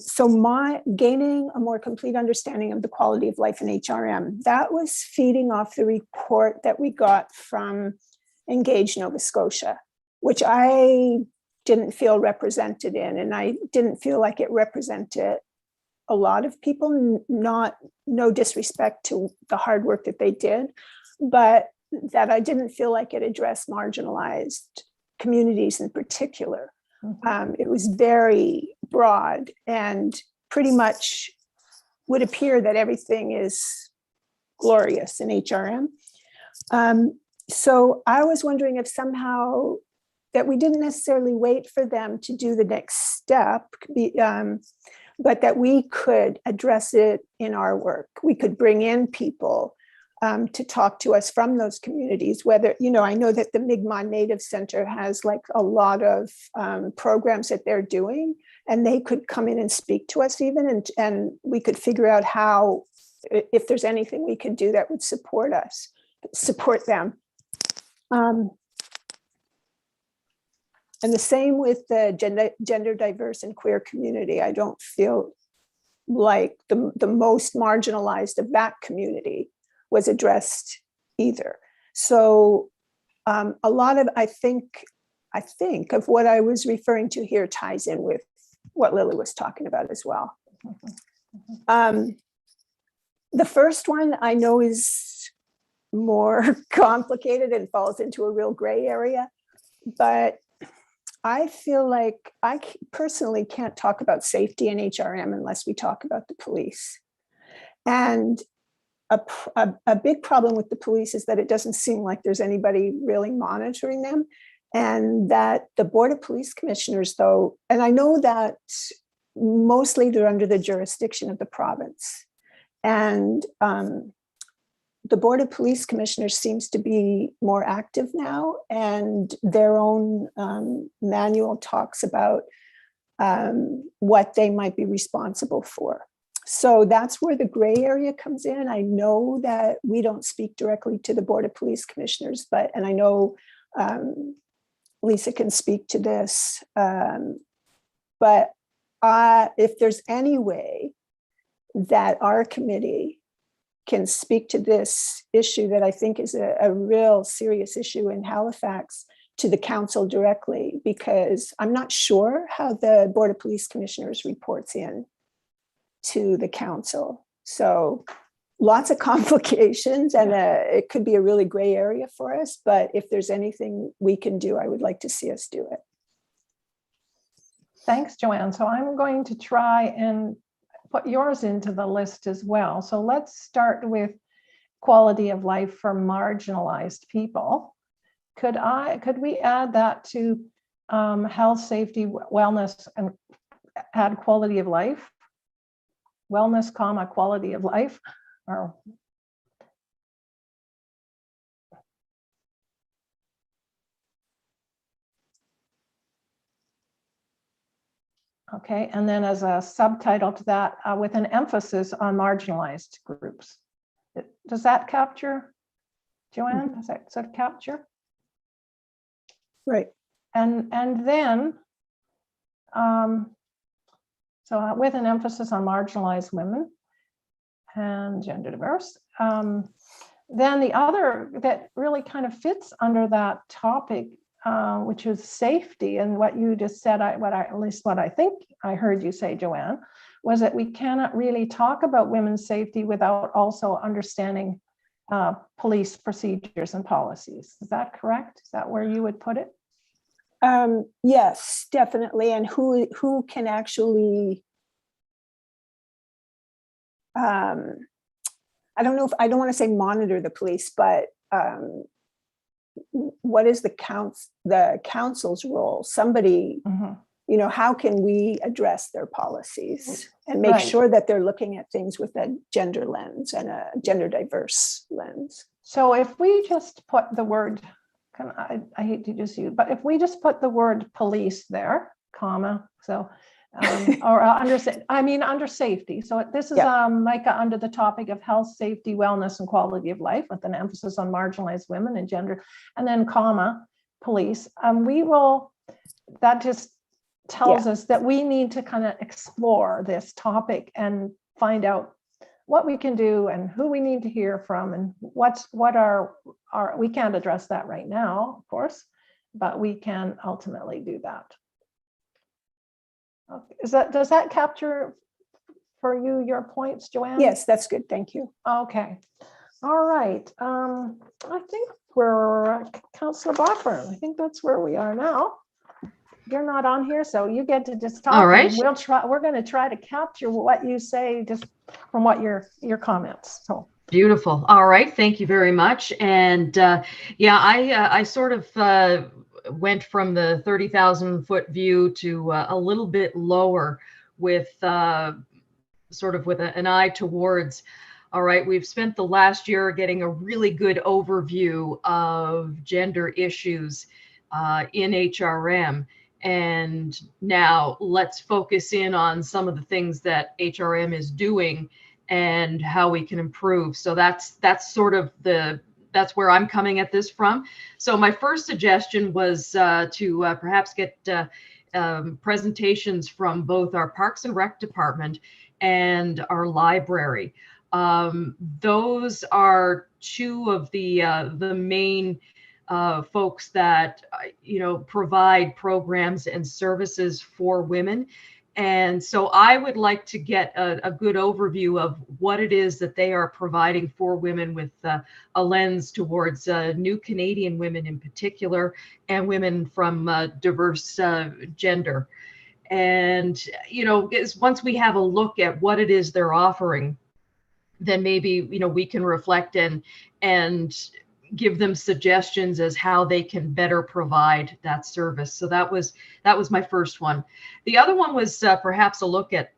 So my gaining a more complete understanding of the quality of life in HRM, that was feeding off the report that we got from Engage Nova Scotia, which I didn't feel represented in, and I didn't feel like it represented a lot of people, no disrespect to the hard work that they did, but that I didn't feel like it addressed marginalized communities in particular. It was very broad and pretty much would appear that everything is glorious in HRM. So I was wondering if somehow that we didn't necessarily wait for them to do the next step, but that we could address it in our work. We could bring in people to talk to us from those communities, whether, I know that the Mi'kmaq Native Center has like a lot of programs that they're doing, and they could come in and speak to us even, and we could figure out how, if there's anything we could do that would support them. And the same with the gender diverse and queer community. I don't feel like the most marginalized of that community was addressed either. So a lot of, I think of what I was referring to here ties in with what Lily was talking about as well. The first one I know is more complicated and falls into a real gray area, but I feel like I personally can't talk about safety in HRM unless we talk about the police. And a big problem with the police is that it doesn't seem like there's anybody really monitoring them, and that the Board of Police Commissioners, though, and I know that mostly they're under the jurisdiction of the province, and the Board of Police Commissioners seems to be more active now, and their own manual talks about what they might be responsible for. So that's where the gray area comes in. I know that we don't speak directly to the Board of Police Commissioners, and I know Lisa can speak to this, but if there's any way that our committee can speak to this issue that I think is a real serious issue in Halifax to the council directly, because I'm not sure how the Board of Police Commissioners reports in to the council. So lots of complications, and it could be a really gray area for us, but if there's anything we can do, I would like to see us do it. Thanks, Joanne. So I'm going to try and put yours into the list as well. So let's start with quality of life for marginalized people. Could we add that to health, safety, wellness, and add quality of life? Wellness, quality of life, or okay, and then as a subtitle to that, with an emphasis on marginalized groups. Does that capture, Joanne? Does that sort of capture? Right. And then, so with an emphasis on marginalized women and gender diverse. Then the other that really kind of fits under that topic, which is safety, and what you just said, at least what I think I heard you say, Joanne, was that we cannot really talk about women's safety without also understanding police procedures and policies. Is that correct? Is that where you would put it? Yes, definitely. And who can actually, I don't want to say monitor the police, but what is the council's role? Somebody, how can we address their policies and make sure that they're looking at things with a gender lens and a gender diverse lens? So if we just put the word, I hate to just use, but if we just put the word police there, comma, so, or under safety. So this is Micah under the topic of health, safety, wellness, and quality of life, with an emphasis on marginalized women and gender, and then comma, police. That just tells us that we need to kind of explore this topic and find out what we can do and who we need to hear from, and what are we can't address that right now, of course, but we can ultimately do that. Okay. Does that capture for you your points, Joanne? Yes, that's good. Thank you. Okay. All right. I think we're Councillor Blackburn. I think that's where we are now. You're not on here, so you get to just talk. All right. We're going to try to capture what you say just from what your comments. So Beautiful. All right. Thank you very much. And yeah, I sort of went from the 30,000 foot view to a little bit lower with sort of with an eye towards, all right, we've spent the last year getting a really good overview of gender issues in HRM. And now let's focus in on some of the things that HRM is doing and how we can improve. So that's sort of that's where I'm coming at this from. So my first suggestion was to perhaps get presentations from both our Parks and Rec department and our library. Those are two of the main folks that provide programs and services for women. And so I would like to get a good overview of what it is that they are providing for women, with a lens towards new Canadian women in particular, and women from diverse gender. And, once we have a look at what it is they're offering, then maybe, we can reflect and give them suggestions as how they can better provide that service. So that was my first one. The other one was perhaps a look at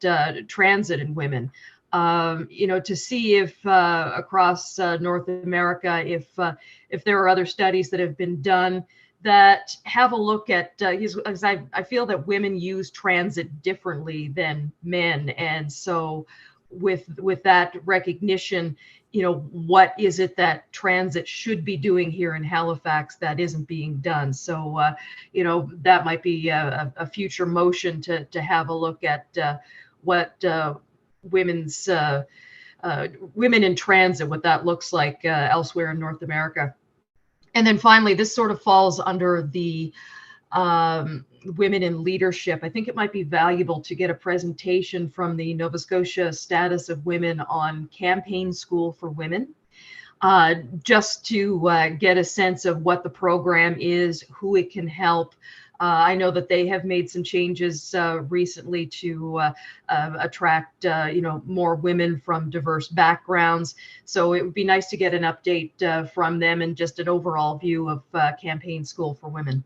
transit and women, to see if across North America, if there are other studies that have been done that have a look at, because I feel that women use transit differently than men. And so with that recognition, what is it that transit should be doing here in Halifax that isn't being done? So, that might be a future motion to have a look at what women's women in transit, what that looks like elsewhere in North America. And then finally, this sort of falls under the women in leadership. I think it might be valuable to get a presentation from the Nova Scotia Status of Women on Campaign School for Women, just to get a sense of what the program is, who it can help. I know that they have made some changes recently to attract, more women from diverse backgrounds. So it would be nice to get an update from them and just an overall view of Campaign School for Women.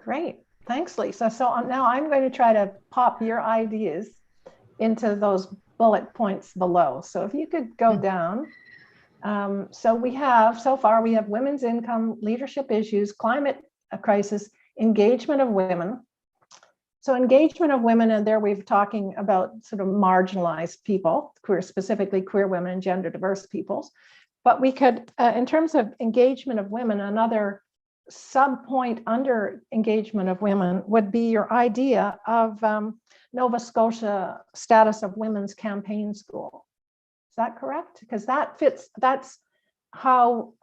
Great. Thanks, Lisa. So now I'm going to try to pop your ideas into those bullet points below. So if you could go down. So far we have women's income, leadership issues, climate crisis, engagement of women. So engagement of women, and there we're talking about sort of marginalized people, specifically queer women and gender diverse peoples. But we could, in terms of engagement of women, another sub-point under engagement of women would be your idea of Nova Scotia Status of Women's Campaign School. Is that correct? Because that fits, that's how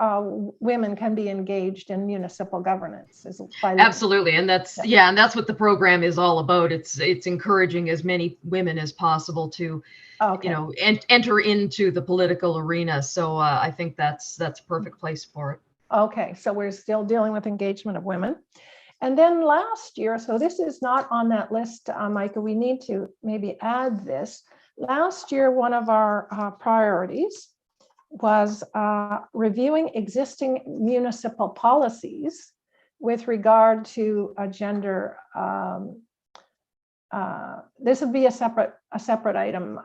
women can be engaged in municipal governance. Absolutely. And that's, yeah, and that's what the program is all about. It's encouraging as many women as possible to, enter into the political arena. So I think that's a perfect place for it. Okay, so we're still dealing with engagement of women. And then last year, so this is not on that list, Micah, we need to maybe add this. Last year, one of our priorities was reviewing existing municipal policies with regard to a gender. This would be a separate item,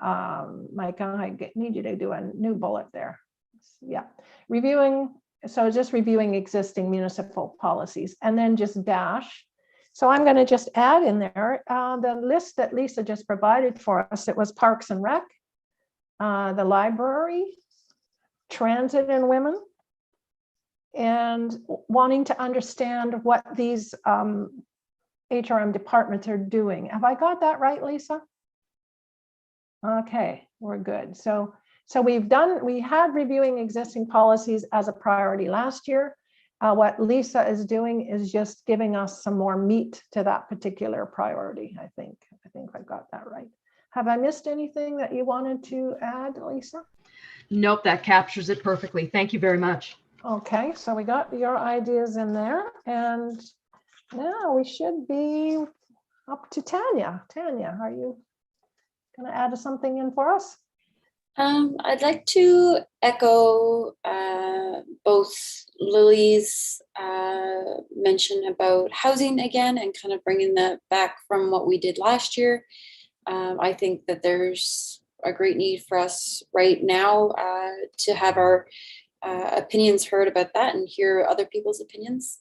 Micah. I need you to do a new bullet there. Yeah, just reviewing existing municipal policies, and then just dash. So I'm going to just add in there the list that Lisa just provided for us. It was Parks and Rec, the library, transit and women, and wanting to understand what these HRM departments are doing. Have I got that right, Lisa? Okay, we're good. So we had reviewing existing policies as a priority last year. What Lisa is doing is just giving us some more meat to that particular priority. I think I've got that right. Have I missed anything that you wanted to add, Lisa? Nope, that captures it perfectly. Thank you very much. Okay, so we got your ideas in there, and now we should be up to Tanya. Tanya, are you going to add something in for us? I'd like to echo both Lily's mention about housing again and kind of bringing that back from what we did last year. I think that there's a great need for us right now to have our opinions heard about that and hear other people's opinions.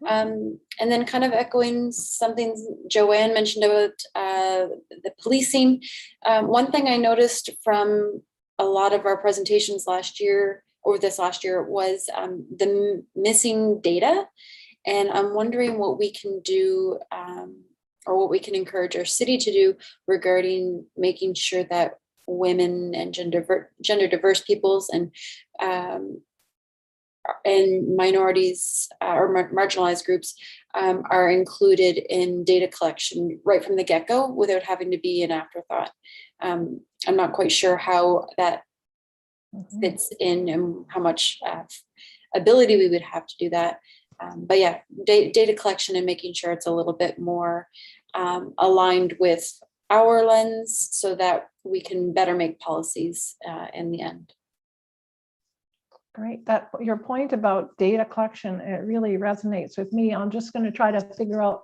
And then kind of echoing something Joanne mentioned about the policing. One thing I noticed from a lot of our presentations last year or this last year was the missing data. And I'm wondering what we can do or what we can encourage our city to do regarding making sure that women and gender diverse peoples and minorities or marginalized groups are included in data collection right from the get-go without having to be an afterthought. I'm not quite sure how that fits in and how much ability we would have to do that. But yeah, data collection and making sure it's a little bit more aligned with our lens so that we can better make policies in the end. Great. That your point about data collection, it really resonates with me. I'm just going to try to figure out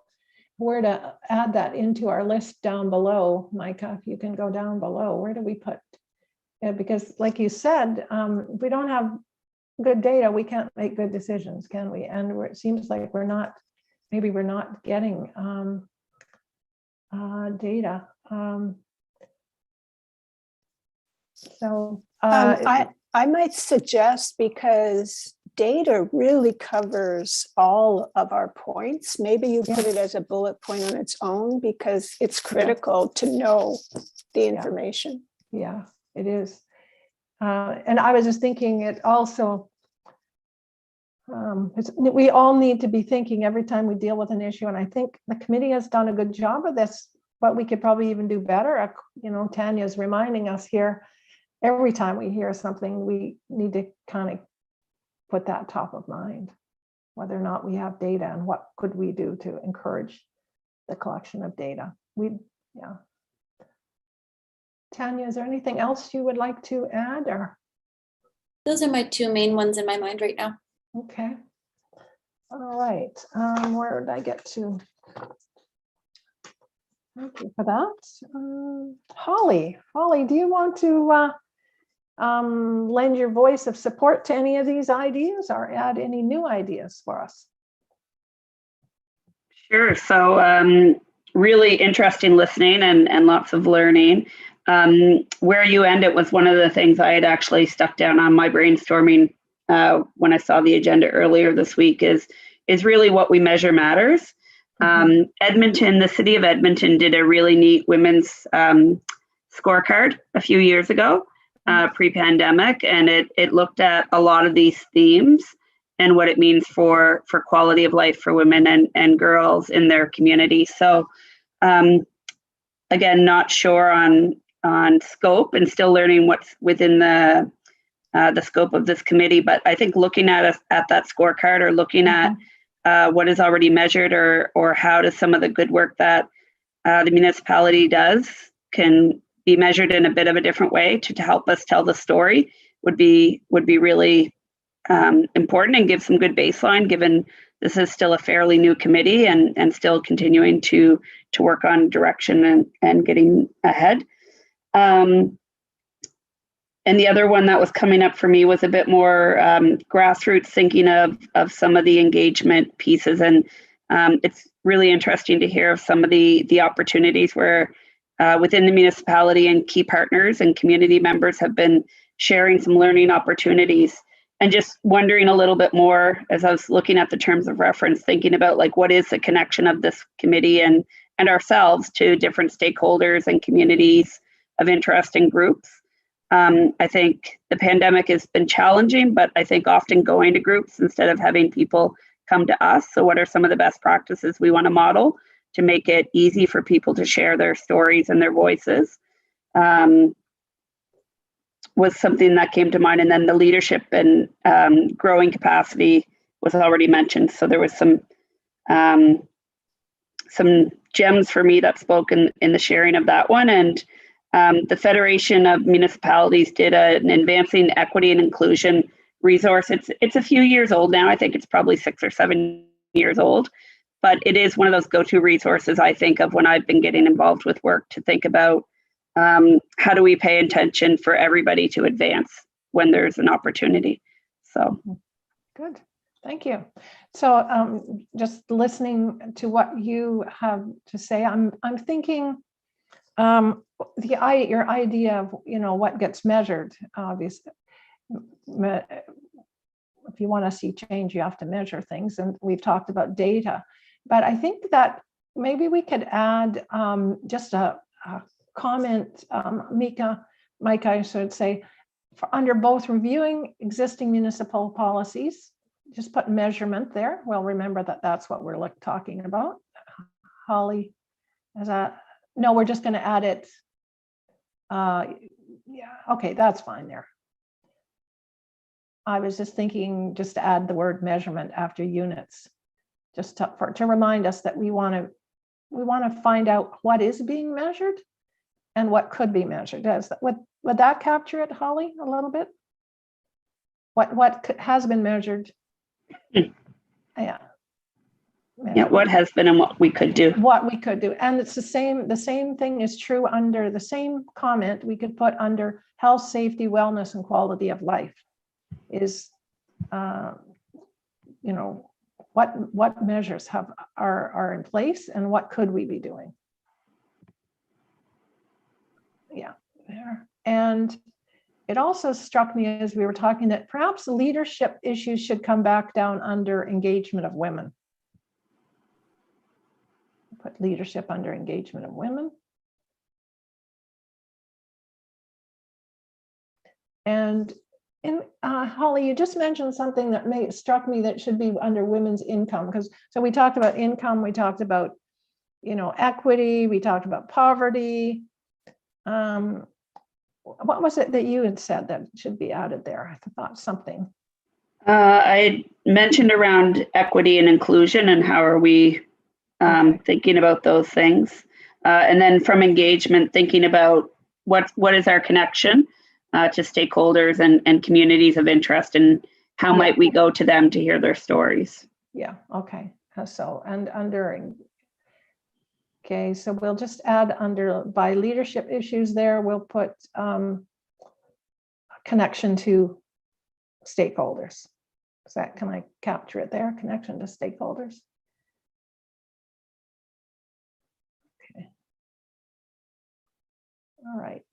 where to add that into our list down below. Micah, if you can go down below, where do we put? Because like you said, if we don't have good data, we can't make good decisions, can we? And it seems like maybe we're not getting data. I might suggest, because data really covers all of our points, maybe you put it as a bullet point on its own, because it's critical to know the information. Yeah, it is. And I was just thinking it also, we all need to be thinking every time we deal with an issue. And I think the committee has done a good job of this, but we could probably even do better. You know, Tanya's reminding us here, every time we hear something, we need to kind of put that top of mind, whether or not we have data and what could we do to encourage the collection of data. Tanya, is there anything else you would like to add? Or those are my two main ones in my mind right now. Okay. All right. Where did I get to? Thank you for that. Holly, do you want to lend your voice of support to any of these ideas or add any new ideas for us? Sure. So really interesting listening and lots of learning. Where you ended was one of the things I had actually stuck down on my brainstorming when I saw the agenda earlier this week is really what we measure matters. Edmonton, the city of Edmonton did a really neat women's scorecard a few years ago, pre-pandemic, and it looked at a lot of these themes and what it means for quality of life for women and girls in their community. So again, not sure on scope and still learning what's within the scope of this committee, but I think looking at that scorecard or looking at what is already measured or how does some of the good work that the municipality does can be measured in a bit of a different way to help us tell the story would be really important and give some good baseline, given this is still a fairly new committee and still continuing to work on direction and getting ahead. And the other one that was coming up for me was a bit more grassroots thinking of some of the engagement pieces. And it's really interesting to hear of some of the opportunities where within the municipality and key partners and community members have been sharing some learning opportunities. And just wondering a little bit more as I was looking at the terms of reference, thinking about like what is the connection of this committee and ourselves to different stakeholders and communities of interest and groups. I think the pandemic has been challenging, but I think often going to groups instead of having people come to us. So what are some of the best practices we want to model to make it easy for people to share their stories and their voices? Was something that came to mind. And then the leadership and growing capacity was already mentioned. So there was some gems for me that spoke in the sharing of that one. And The Federation of Municipalities did an Advancing Equity and Inclusion resource. It's a few years old now. I think it's probably 6 or 7 years old, but it is one of those go-to resources I think of when I've been getting involved with work to think about how do we pay attention for everybody to advance when there's an opportunity. So good, thank you. So just listening to what you have to say, I'm thinking your idea of what gets measured. Obviously, if you want to see change, you have to measure things, and we've talked about data. But I think that maybe we could add just a comment, Mike, I should say, under both reviewing existing municipal policies, just put measurement there. Well, remember that that's what we're talking about. Holly, no, we're just going to add it. Yeah, okay, that's fine there. I was just thinking just to add the word measurement after units, just to remind us that we want to find out what is being measured and what could be measured. Would that capture it, Holly, a little bit? What has been measured? Yeah. Yeah, what has been and what we could do. What we could do. And it's the same thing is true under the same comment we could put under health, safety, wellness, and quality of life. Is what measures are in place and what could we be doing? Yeah, there. And it also struck me as we were talking that perhaps leadership issues should come back down under engagement of women. Put leadership under engagement of women. And Holly, you just mentioned something that struck me that should be under women's income, so we talked about income, we talked about equity, we talked about poverty. What was it that you had said that should be added there? I thought something. I mentioned around equity and inclusion and how are we thinking about those things, and then from engagement, thinking about what is our connection to stakeholders and communities of interest, and how might we go to them to hear their stories. Yeah, okay. So, and under, okay, so we'll just add under by leadership issues there, we'll put connection to stakeholders. Can I capture it there? Connection to stakeholders. Okay. All right.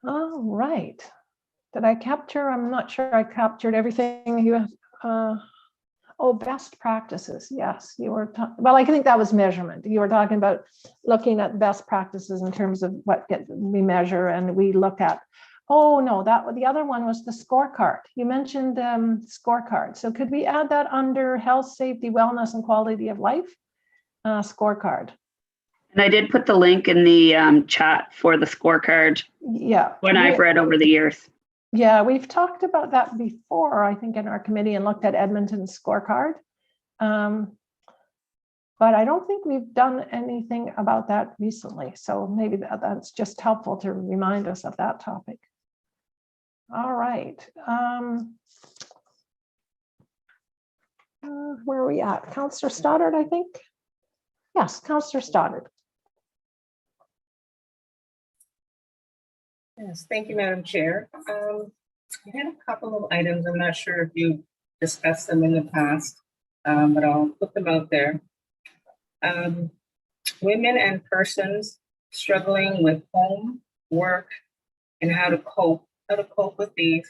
All right. Did I capture? I'm not sure I captured everything. Oh, best practices. Yes, you were. Well, I think that was measurement. You were talking about looking at best practices in terms of what we measure, and we look at. Oh no, the other one was the scorecard. You mentioned scorecard. So could we add that under health, safety, wellness, and quality of life scorecard? And I did put the link in the chat for the scorecard. Yeah. When I've read over the years. Yeah, we've talked about that before, I think, in our committee and looked at Edmonton's scorecard. But I don't think we've done anything about that recently. So maybe that's just helpful to remind us of that topic. All right. Where are we at? Councillor Stoddard, I think. Yes, Councillor Stoddard. Yes, thank you, Madam Chair. I had a couple of items. I'm not sure if you discussed them in the past, but I'll put them out there. Women and persons struggling with home, work, and how to cope with these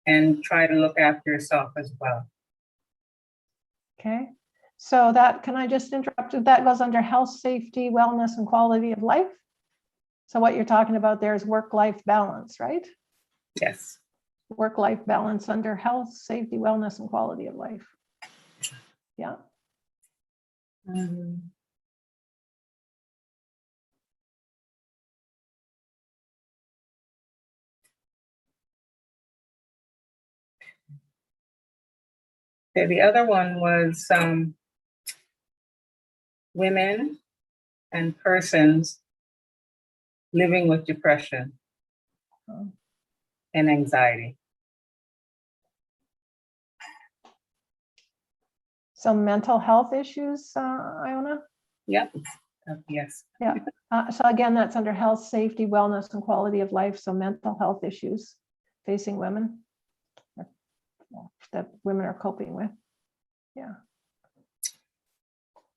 and try to look after yourself as well. Okay, so that, can I just interrupt? That goes under health, safety, wellness, and quality of life. So what you're talking about there is work-life balance, right? Yes. Work-life balance under health, safety, wellness, and quality of life. Yeah. Okay, the other one was women and persons living with depression and anxiety. So mental health issues, Iona? Yep. Yes. Yeah. So again, that's under health, safety, wellness, and quality of life. So mental health issues facing women that women are coping with. Yeah.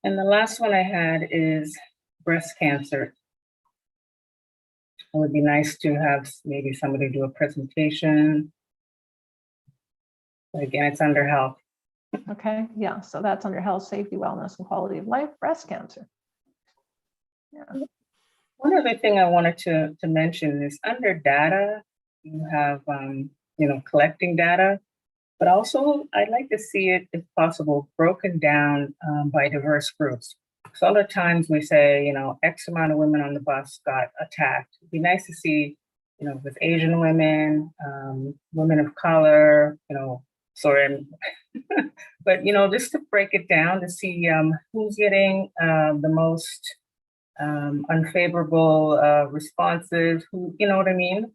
And the last one I had is breast cancer. It would be nice to have maybe somebody do a presentation. But again, it's under health. Okay, yeah, so that's under health, safety, wellness, and quality of life, breast cancer. Yeah. One other thing I wanted to mention is under data, you have, collecting data, but also I'd like to see it, if possible, broken down by diverse groups. So other times we say, X amount of women on the bus got attacked. It'd be nice to see, with Asian women, women of color, but, just to break it down to see who's getting the most unfavorable responses, who, you know what I mean?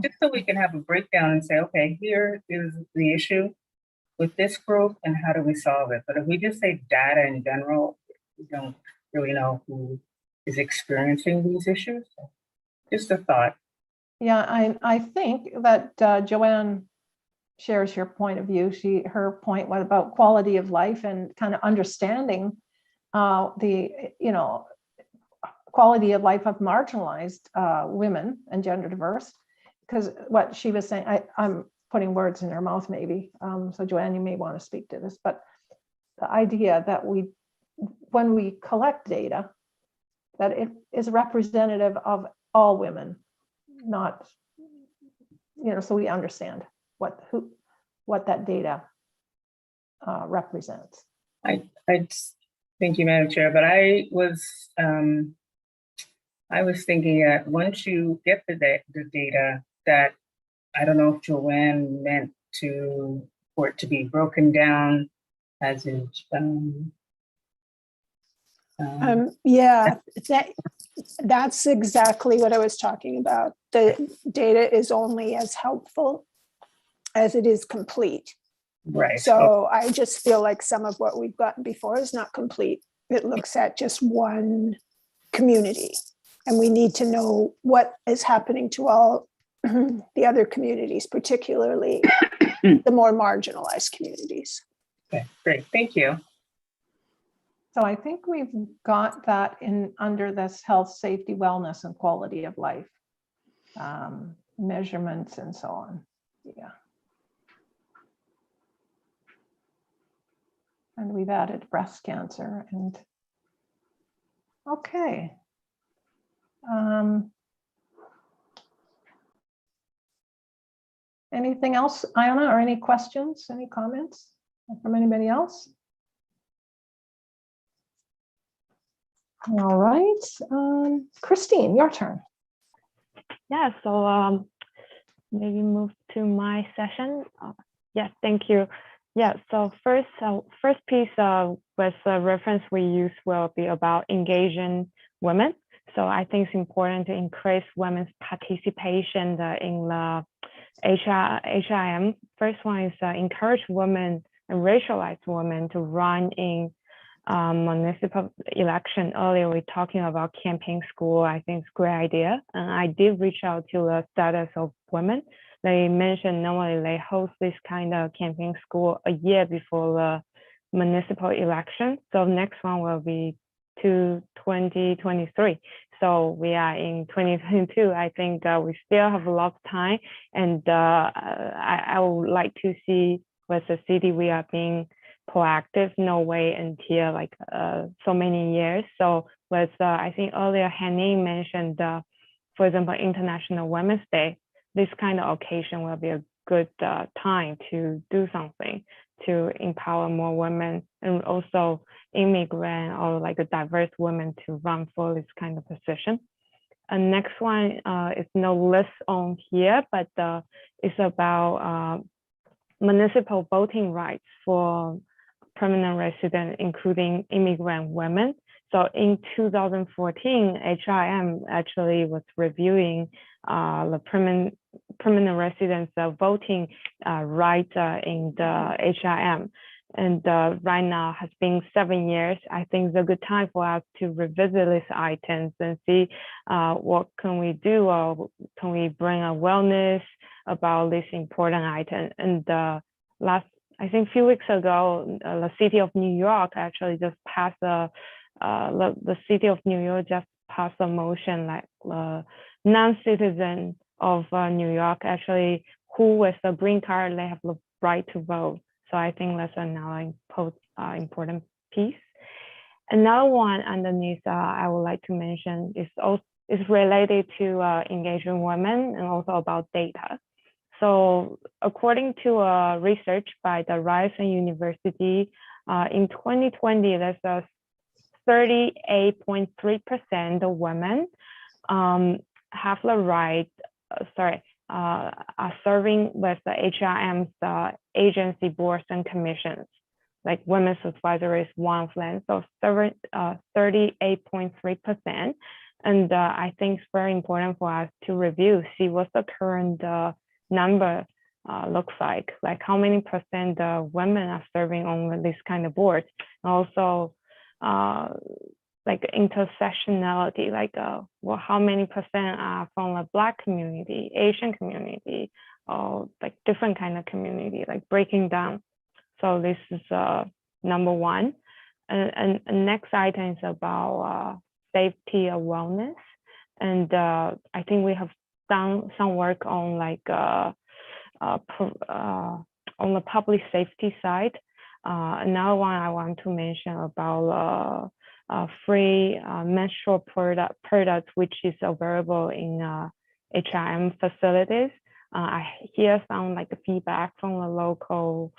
Just so we can have a breakdown and say, okay, here is the issue with this group and how do we solve it? But if we just say data in general, we don't really know who is experiencing these issues. So just a thought. Yeah, I think that Joanne shares your point of view. Her point was about quality of life and kind of understanding the quality of life of marginalized women and gender diverse. Because what she was saying, I'm putting words in her mouth maybe. So Joanne, you may want to speak to this, but the idea that when we collect data, that it is representative of all women, not, so we understand what that data represents. Thank you, Madam Chair, but I was thinking that once you get the data, that I don't know if Joanne meant for it to be broken down as in yeah, that's exactly what I was talking about. The data is only as helpful as it is complete. Right. So I just feel like some of what we've gotten before is not complete. It looks at just one community, and we need to know what is happening to all the other communities, particularly the more marginalized communities. Okay, great, thank you. So I think we've got that under this health, safety, wellness, and quality of life measurements and so on. Yeah. And we've added breast cancer and okay. Anything else, Iona, or any questions, any comments from anybody else? All right, Christine, your turn. Yeah, so maybe move to my session. Yeah, thank you. Yeah, so first piece with the reference we use will be about engaging women. So I think it's important to increase women's participation in the HIM. First one is encourage women and racialized women to run in municipal election. Earlier we were talking about campaign school. I think it's a great idea. And I did reach out to the status of women. They mentioned normally they host this kind of campaign school a year before the municipal election. So next one will be 2023. So we are in 2022. I think we still have a lot of time. And I would like to see with the city we are being proactive, no way until like so many years. So with I think earlier Haneen mentioned, for example, International Women's Day. This kind of occasion will be a good time to do something to empower more women and also immigrant or like a diverse women to run for this kind of position. And next one is no list on here, but it's about municipal voting rights for permanent residents, including immigrant women. So in 2014, HRM actually was reviewing the permanent residents voting right in the HRM. And right now has been 7 years. I think it's a good time for us to revisit these items and see what can we do, or can we bring awareness about this important item. And I think a few weeks ago, the city of New York actually just passed the city of New York just passed a motion like non-citizen of New York actually who with a green card, they have the right to vote. So I think that's another important piece. Another one underneath I would like to mention is related to engaging women and also about data. So according to research by the Ryerson University, in 2020, there's a 38.3% of women have the right, are serving with the HRM's agency boards and commissions, like Women's Supervisor is one of them, so 38.3%. And I think it's very important for us to review, see what the current number looks like how many percent women are serving on this kind of boards, and also like intersectionality, well, how many percent are from the Black community, Asian community, or like different kind of community, like breaking down. So this is number one. And next item is about safety awareness. And I think we have done some work on on the public safety side. Another one I want to mention about free menstrual products, which is available in HRM facilities. I hear some feedback from the local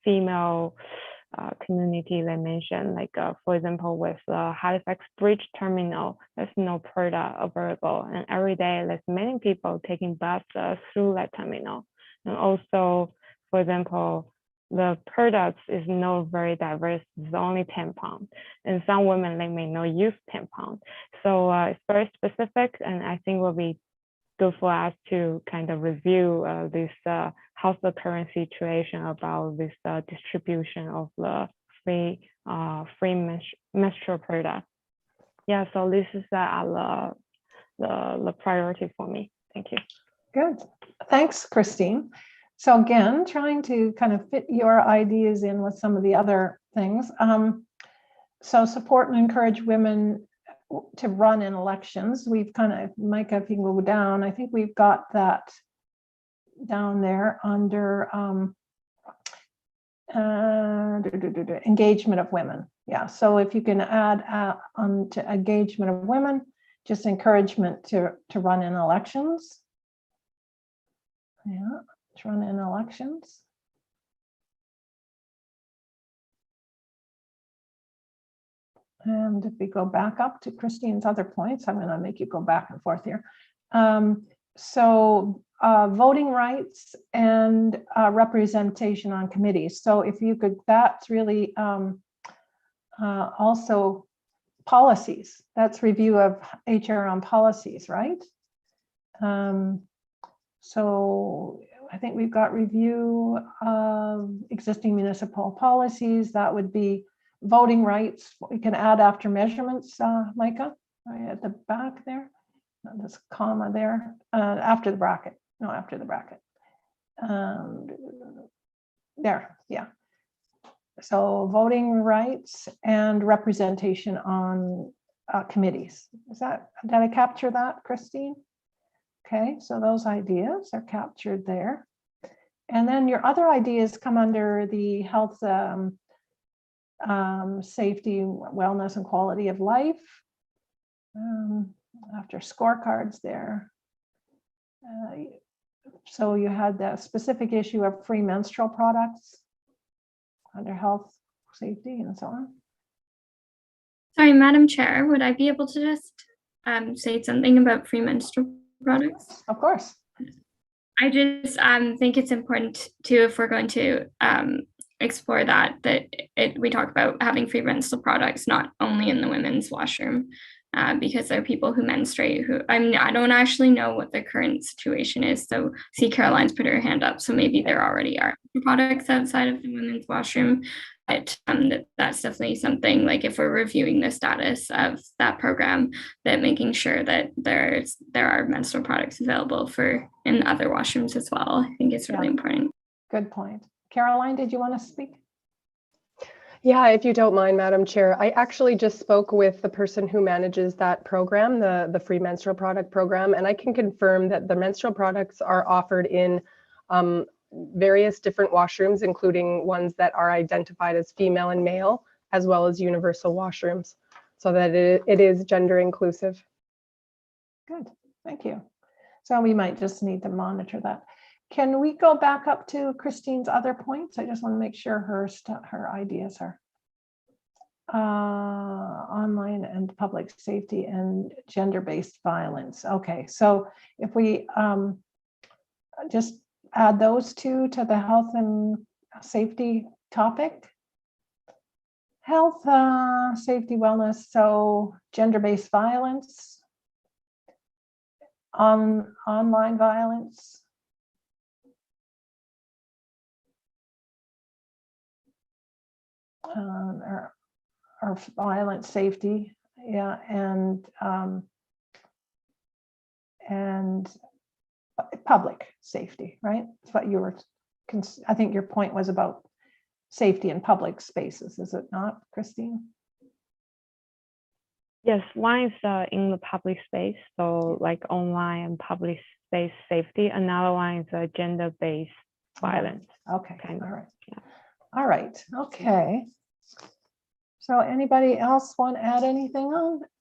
female community. They mentioned for example, with the Halifax Bridge Terminal, there's no product available, and every day there's many people taking bus through that terminal. And also, for example, the products is not very diverse. It's only tampon, and some women, they may not use tampon. So it's very specific, and I think will be good for us to kind of review this how's the current situation about this distribution of the free menstrual product. Yeah, so this is the priority for me. Thank you. Good. Thanks, Christine. So again, trying to kind of fit your ideas in with some of the other things. So support and encourage women to run in elections. We've kind of, Micah, if you can go down, I think we've got that down there under engagement of women. Yeah, so if you can add on to engagement of women, just encouragement to run in elections. Yeah, to run in elections. And if we go back up to Christine's other points, I'm going to make you go back and forth here. Voting rights and representation on committees. So if you could, that's really also policies. That's review of HR on policies, right? So I think we've got review of existing municipal policies. That would be voting rights. We can add after measurements, Micah, right at the back there. This comma there, after the bracket. No, after the bracket. There, yeah. So voting rights and representation on committees. Did I capture that, Christine? Okay, so those ideas are captured there. And then your other ideas come under the health, safety, wellness, and quality of life. After scorecards there. So you had the specific issue of free menstrual products under health, safety, and so on. Sorry, Madam Chair, would I be able to just say something about free menstrual products? Of course. I just think it's important too, if we're going to explore that we talk about having free menstrual products not only in the women's washroom, because there are people who menstruate who I don't actually know what the current situation is. So see Caroline's put her hand up, so maybe there already are products outside of the women's washroom. But that's definitely something, like if we're reviewing the status of that program, that making sure that there are menstrual products available in other washrooms as well, I think it's really important. Good point. Caroline, did you want to speak? Yeah, if you don't mind, Madam Chair, I actually just spoke with the person who manages that program, the free menstrual product program, and I can confirm that the menstrual products are offered in various different washrooms, including ones that are identified as female and male, as well as universal washrooms, so that it is gender inclusive. Good, thank you. So we might just need to monitor that. Can we go back up to Christine's other points? I just want to make sure her ideas are online and public safety and gender-based violence. Okay, so if we just add those two to the health and safety topic. Health, safety, wellness, so gender-based violence, online violence, or violence safety, yeah, and public safety, right? That's what you were, I think your point was about safety in public spaces, is it not, Christine? Yes, one is in the public space, so like online and public space safety. Another one is gender-based violence. Okay, all right. Yeah. All right, okay. So anybody else want to add anything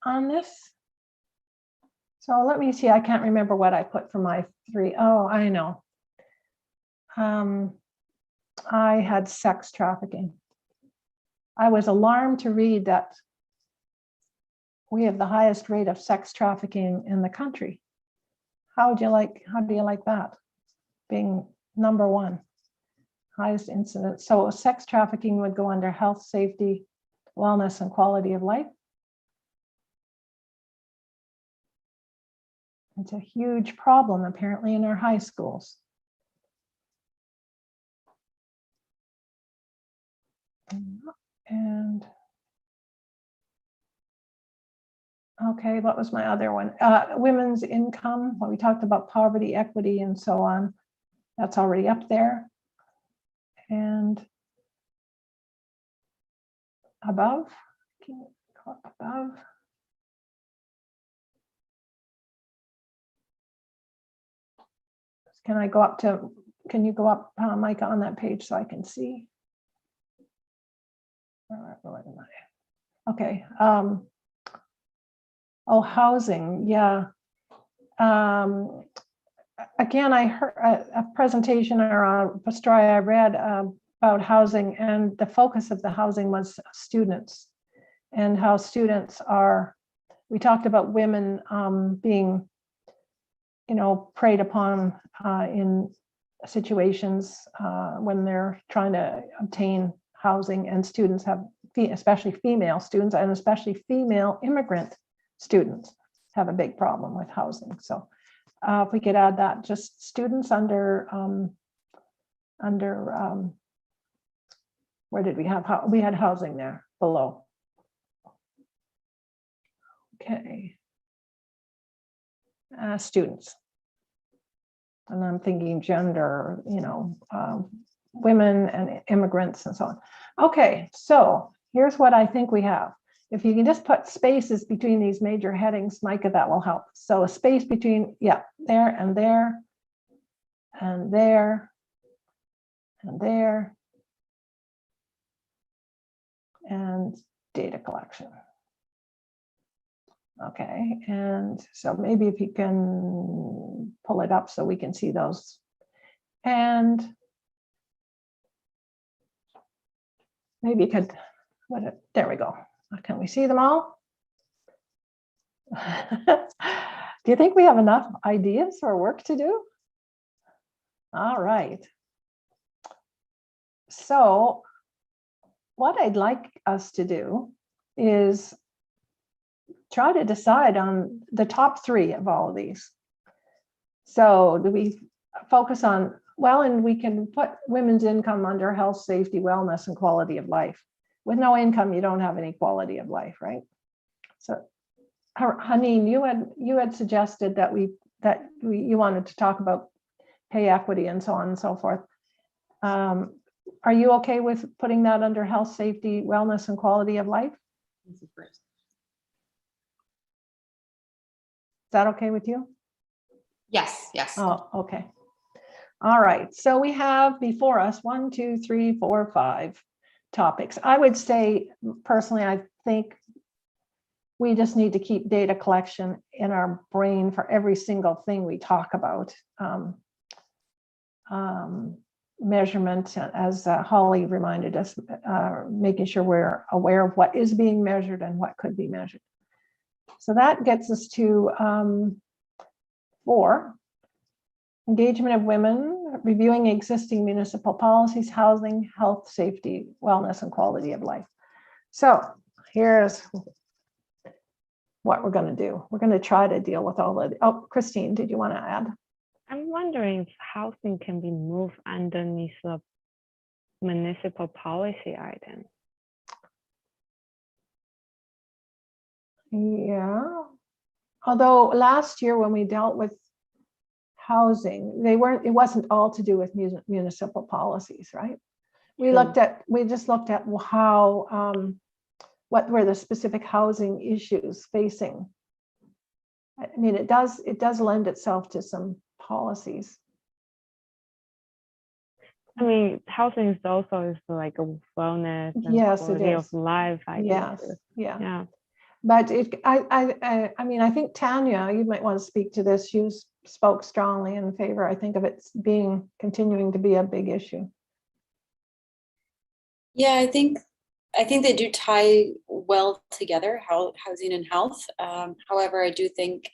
on this? So let me see, I can't remember what I put for my three. Oh, I know. I had sex trafficking. I was alarmed to read that we have the highest rate of sex trafficking in the country. How do you like that? Being number one, highest incident. So sex trafficking would go under health, safety, wellness, and quality of life. It's a huge problem apparently in our high schools. And okay, what was my other one? Women's income. Well, we talked about poverty, equity, and so on. That's already up there. And above, can you go up above? Can I go up to, can you go up, Micah, on that page so I can see? Okay. Oh, housing, yeah. Again, I heard a presentation or a story I read about housing, and the focus of the housing was students and how students are, we talked about women being, preyed upon in situations when they're trying to obtain housing, and students have, especially female students and especially female immigrant students have a big problem with housing. So if we could add that, just students under where did we have, we had housing there below. Okay. Students. And I'm thinking gender, women and immigrants and so on. Okay, so here's what I think we have. If you can just put spaces between these major headings, Micah, that will help. So a space between, yeah, there and there, and there, and there, and data collection. Okay, and so maybe if you can pull it up so we can see those. And maybe you could, there we go. Can we see them all? Do you think we have enough ideas or work to do? All right. So what I'd like us to do is try to decide on the top 3 of all of these. So do we focus on, well, and we can put women's income under health, safety, wellness, and quality of life. With no income, you don't have any quality of life, right? So, Haneen, you had suggested that you wanted to talk about pay equity and so on and so forth. Are you okay with putting that under health, safety, wellness, and quality of life? Is that okay with you? Yes, yes. Oh, okay. All right. So we have before us 1, 2, 3, 4, 5 topics. I would say personally, I think we just need to keep data collection in our brain for every single thing we talk about. Measurement, as Holly reminded us, making sure we're aware of what is being measured and what could be measured. So that gets us to 4, engagement of women, reviewing existing municipal policies, housing, health, safety, wellness, and quality of life. So here's what we're going to do. We're going to try to deal with all of it. Oh, Christine, did you want to add? I'm wondering if housing can be moved underneath the municipal policy item. Yeah. Although last year when we dealt with housing, it wasn't all to do with municipal policies, right? We just looked at how, what were the specific housing issues facing. I mean, it does lend itself to some policies. I mean, housing is also like a wellness and quality of life. Yeah. But I mean, I think Tanya, you might want to speak to this. You spoke strongly in favor, I think, of it continuing to be a big issue. Yeah, I think they do tie well together, housing and health. However, I do think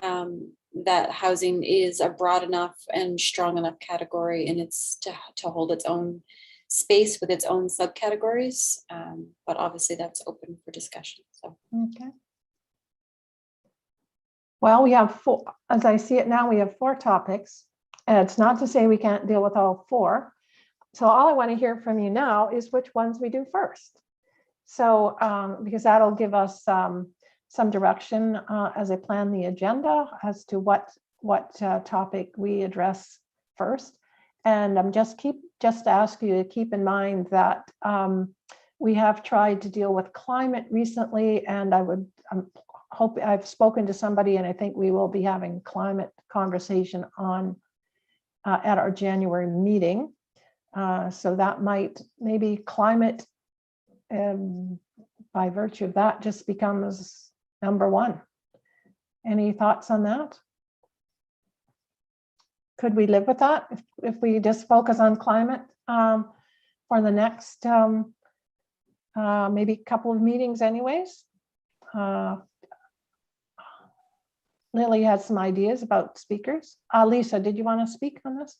that housing is a broad enough and strong enough category, and it's to hold its own space with its own subcategories. But obviously, that's open for discussion. So. Okay. Well, we have 4, as I see it now, we have 4 topics, and it's not to say we can't deal with all 4. So all I want to hear from you now is which ones we do first. So because that'll give us some direction as I plan the agenda as to what topic we address first. And I'm just ask you to keep in mind that we have tried to deal with climate recently, and I would hope I've spoken to somebody, and I think we will be having climate conversation on at our January meeting. So that might maybe climate by virtue of that just becomes number 1. Any thoughts on that? Could we live with that if we just focus on climate for the next maybe couple of meetings anyways? Lily has some ideas about speakers. Lisa, did you want to speak on this?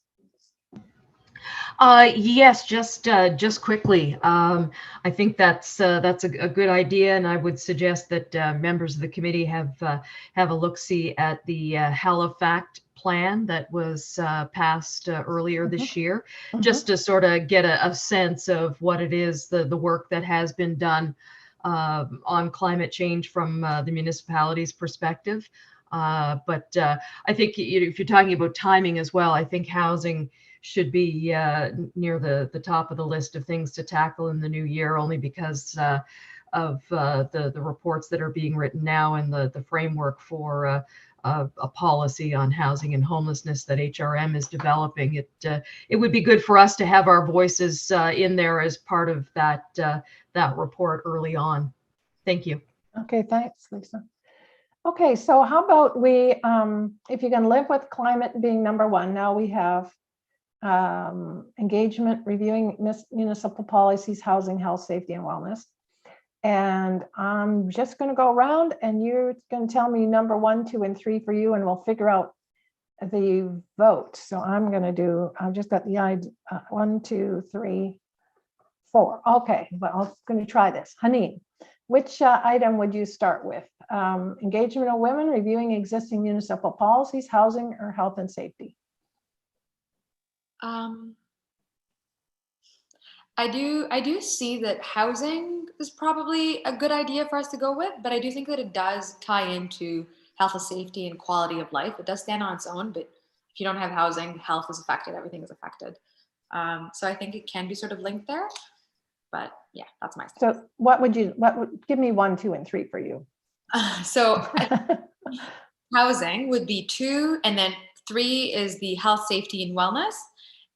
Yes, just quickly. I think that's a good idea, and I would suggest that members of the committee have a look-see at the Halifax plan that was passed earlier this year, just to sort of get a sense of what it is, the work that has been done on climate change from the municipality's perspective. But I think if you're talking about timing as well, I think housing should be near the top of the list of things to tackle in the new year, only because of the reports that are being written now and the framework for a policy on housing and homelessness that HRM is developing. It would be good for us to have our voices in there as part of that report early on. Thank you. Okay, thanks, Lisa. Okay, so how about we, if you can live with climate being number 1, now we have engagement, reviewing municipal policies, housing, health, safety, and wellness. And I'm just going to go around and you're going to tell me number 1, 2, and 3 for you, and we'll figure out the vote. So I'm going to do, I've just got the 1, 2, 3, 4. Okay, well, I'm going to try this. Haneen, which item would you start with? Engagement of women, reviewing existing municipal policies, housing, or health and safety? I do see that housing is probably a good idea for us to go with, but I do think that it does tie into health and safety and quality of life. It does stand on its own, but if you don't have housing, health is affected, everything is affected. So I think it can be sort of linked there, but yeah, that's my stance. So give me 1, 2, and 3 for you. So housing would be 2, and then 3 is the health, safety, and wellness,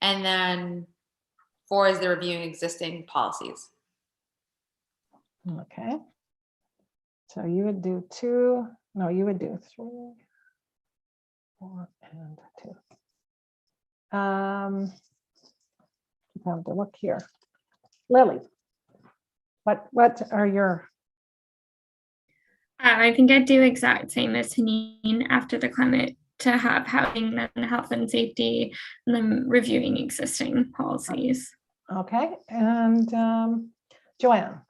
and then 4 is the reviewing existing policies. Okay. So you would do 2. No, you would do 3, 4, and 2. I have to look here. Lily, what are your? I think I'd do exact same as Haneen after the climate, to have housing, then health and safety, and then reviewing existing policies. Okay, and Joanne.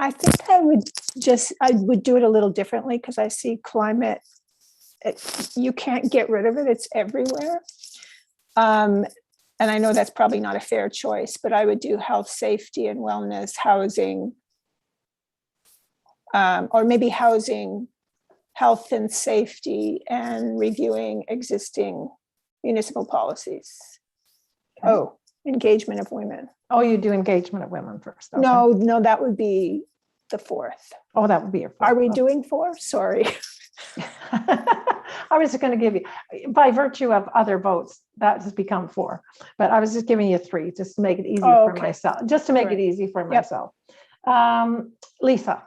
I think I would do it a little differently, because I see climate, you can't get rid of it, it's everywhere. And I know that's probably not a fair choice, but I would do health, safety, and wellness, housing, or maybe housing, health and safety, and reviewing existing municipal policies. Okay. Oh, engagement of women. Oh, you do engagement of women first. Okay. No, that would be the 4th. Oh, that would be your 4th. Are we doing 4? Sorry. I was going to give you, by virtue of other votes, that has become 4. But I was just giving you 3, just to make it easy for myself. Just to make it easy for myself. Lisa.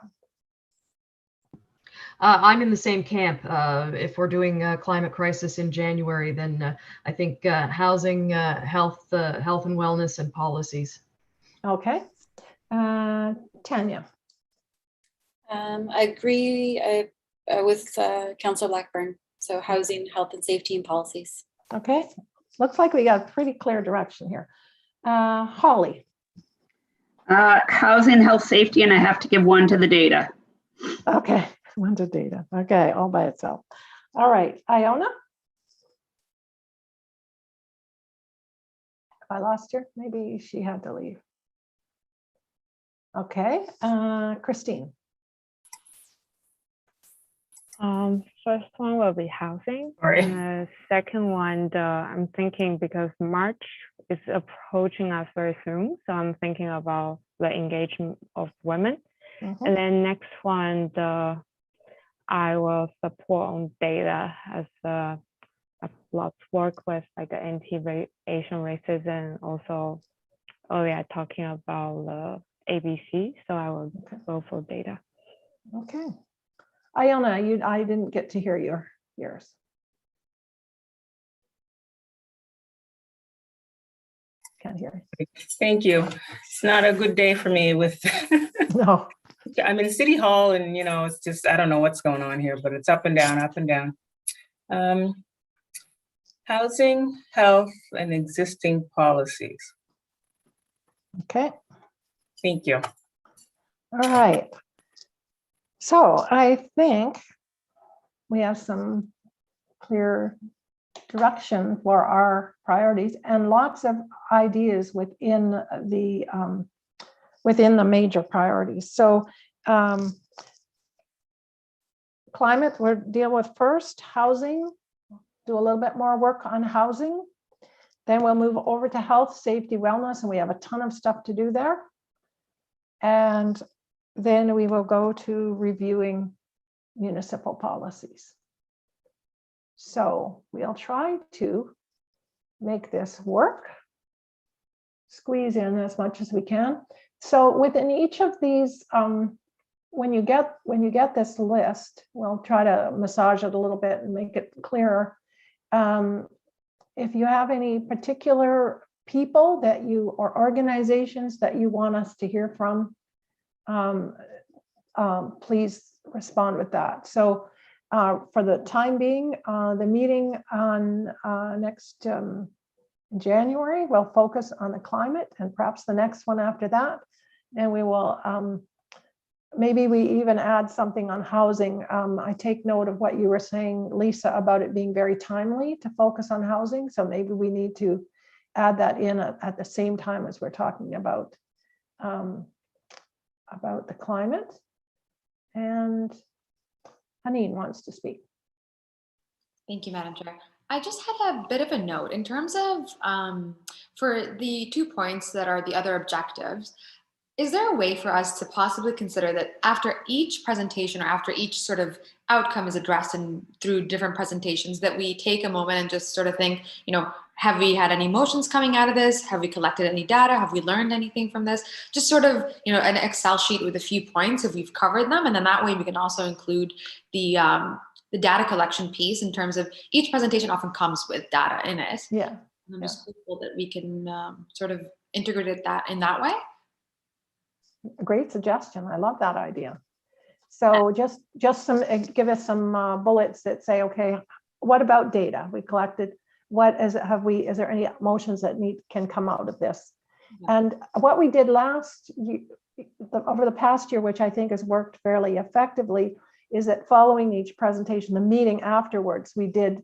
I'm in the same camp. If we're doing climate crisis in January, then I think housing, health and wellness, and policies. Okay. Tanya. I agree with Councillor Blackburn. So housing, health and safety, and policies. Okay. Looks like we got pretty clear direction here. Holly. Housing, health, safety, and I have to give 1 to the data. Okay. 1 to data. Okay, all by itself. All right, Iona. I lost her. Maybe she had to leave. Okay, Christine. First one will be housing. Right. And the second one, I'm thinking, because March is approaching us very soon, so I'm thinking about the engagement of women. Mm-hmm. And then next one, I will support on data, as a lot of work with like the anti-Asian racism, also earlier talking about the ABC, so I will go for data. Okay. Iona, I didn't get to hear yours. Can't hear. Thank you. It's not a good day for me with no. I'm in City Hall, and it's just, I don't know what's going on here, but it's up and down, up and down. Housing, health, and existing policies. Okay. Thank you. All right. So I think we have some clear direction for our priorities and lots of ideas within the major priorities. So climate we'll deal with first, housing, do a little bit more work on housing. Then we'll move over to health, safety, wellness, and we have a ton of stuff to do there. And then we will go to reviewing municipal policies. So we'll try to make this work, squeeze in as much as we can. So within each of these, when you get this list, we'll try to massage it a little bit and make it clearer. If you have any particular people that you or organizations that you want us to hear from, please respond with that. So for the time being, the meeting on next January will focus on the climate, and perhaps the next one after that. And we will, maybe we even add something on housing. I take note of what you were saying, Lisa, about it being very timely to focus on housing. So maybe we need to add that in at the same time as we're talking about the climate. And Haneen wants to speak. Thank you, Madam Chair. I just had a bit of a note in terms of for the 2 points that are the other objectives. Is there a way for us to possibly consider that after each presentation or after each sort of outcome is addressed and through different presentations, that we take a moment and just sort of think, you know, have we had any emotions coming out of this? Have we collected any data? Have we learned anything from this? Just sort of, you know, an Excel sheet with a few points if we've covered them. And then that way we can also include the data collection piece in terms of each presentation often comes with data in it. Yeah. And I'm just hopeful that we can sort of integrate that in that way. A great suggestion. I love that idea. So just some, give us some bullets that say, okay, what about data we collected? What is it, is there any emotions that can come out of this? And what we did over the past year, which I think has worked fairly effectively, is that following each presentation, the meeting afterwards, we did,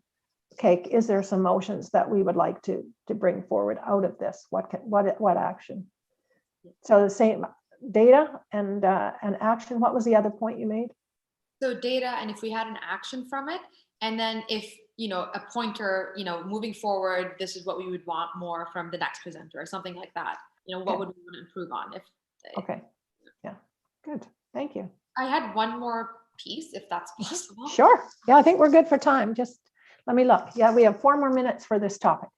okay, is there some motions that we would like to bring forward out of this? What action? So the same data and action. What was the other point you made? So data, and if we had an action from it, and then if, you know, a pointer, you know, moving forward, this is what we would want more from the next presenter or something like that. You know, what would we want to improve on? Okay. Yeah. Good. Thank you. I had one more piece, if that's possible. Sure. Yeah, I think we're good for time. Just let me look. Yeah, we have 4 more minutes for this topic.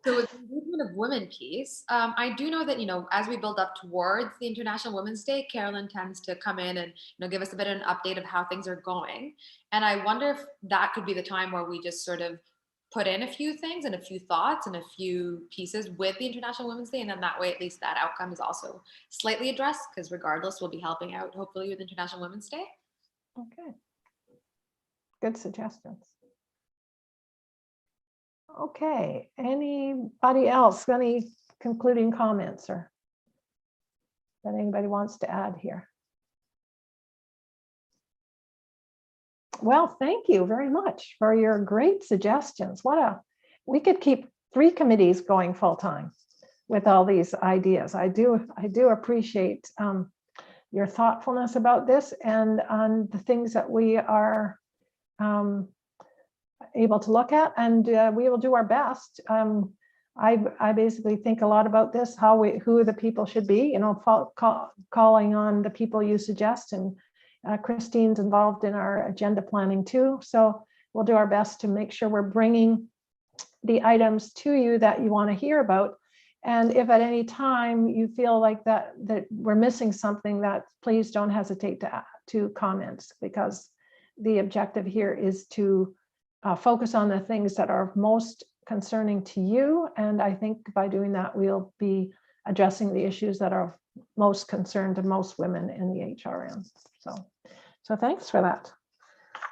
So with the engagement of women piece, I do know that, you know, as we build up towards the International Women's Day, Carolyn tends to come in and, you know, give us a bit of an update of how things are going. And I wonder if that could be the time where we just sort of put in a few things and a few thoughts and a few pieces with the International Women's Day. And then that way, at least that outcome is also slightly addressed, because regardless, we'll be helping out hopefully with International Women's Day. Okay. Good suggestions. Okay, anybody else, any concluding comments or that anybody wants to add here? Well, thank you very much for your great suggestions. We could keep 3 committees going full time with all these ideas. I do appreciate your thoughtfulness about this and on the things that we are able to look at, and we will do our best. I basically think a lot about this, who the people should be, you know, calling on the people you suggest, and Christine's involved in our agenda planning too. So we'll do our best to make sure we're bringing the items to you that you want to hear about. And if at any time you feel like that we're missing something, that please don't hesitate to comment, because the objective here is to focus on the things that are most concerning to you. And I think by doing that, we'll be addressing the issues that are most concerned to most women in the HRM. So thanks for that.